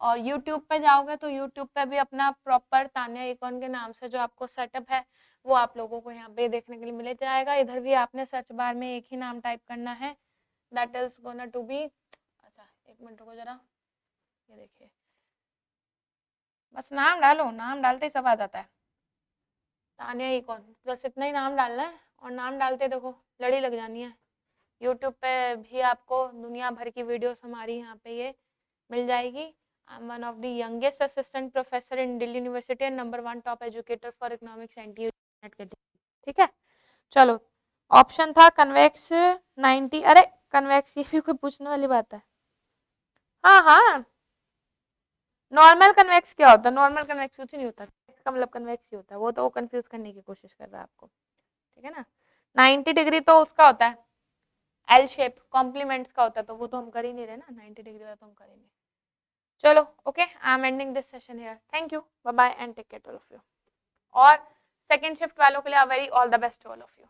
और यूट्यूब पे जाओगे तो यूट्यूब पे भी अपना प्रॉपर तानिया इकॉन के नाम से जो आपको सेटअप है वो आप लोगों को यहाँ पे देखने के लिए मिल जाएगा। इधर भी आपने सर्च बार में एक ही नाम टाइप करना है, that is gonna to be, अच्छा एक मिनट रुको जरा, ये देखिए, बस नाम डालो, नाम डालते ही सब आ जाता है, तानिया इकॉन, बस इतना ही नाम डालना है। और नाम डालते देखो लड़ी लग जानी है। यूट्यूब पे भी आपको दुनिया भर की वीडियोस हमारी यहाँ पे ये मिल जाएगी। I am one of the youngest assistant professor in Delhi university and number 1 top educator for economics and, ठीक है। चलो ऑप्शन था कन्वेक्स 90, अरे कन्वेक्स ये भी कोई पूछने वाली बात है। हाँ हाँ, नॉर्मल कन्वेक्स क्या होता है, नॉर्मल कन्वेक्स कुछ नहीं होता, इसका मतलब कन्वेक्स ही होता है, वो तो वो कंफ्यूज करने की कोशिश कर रहा है आपको, ठीक है ना। 90 डिग्री तो उसका होता है एल शेप, कॉम्प्लीमेंट्स का होता है, तो वो तो हम कर ही नहीं रहे ना, 90 डिग्री का तो हम करेंगे। चलो okay, I am ending this session here, thank you, bye bye and take care all of you. और सेकंड शिफ्ट वालों के लिए very all the best all of you.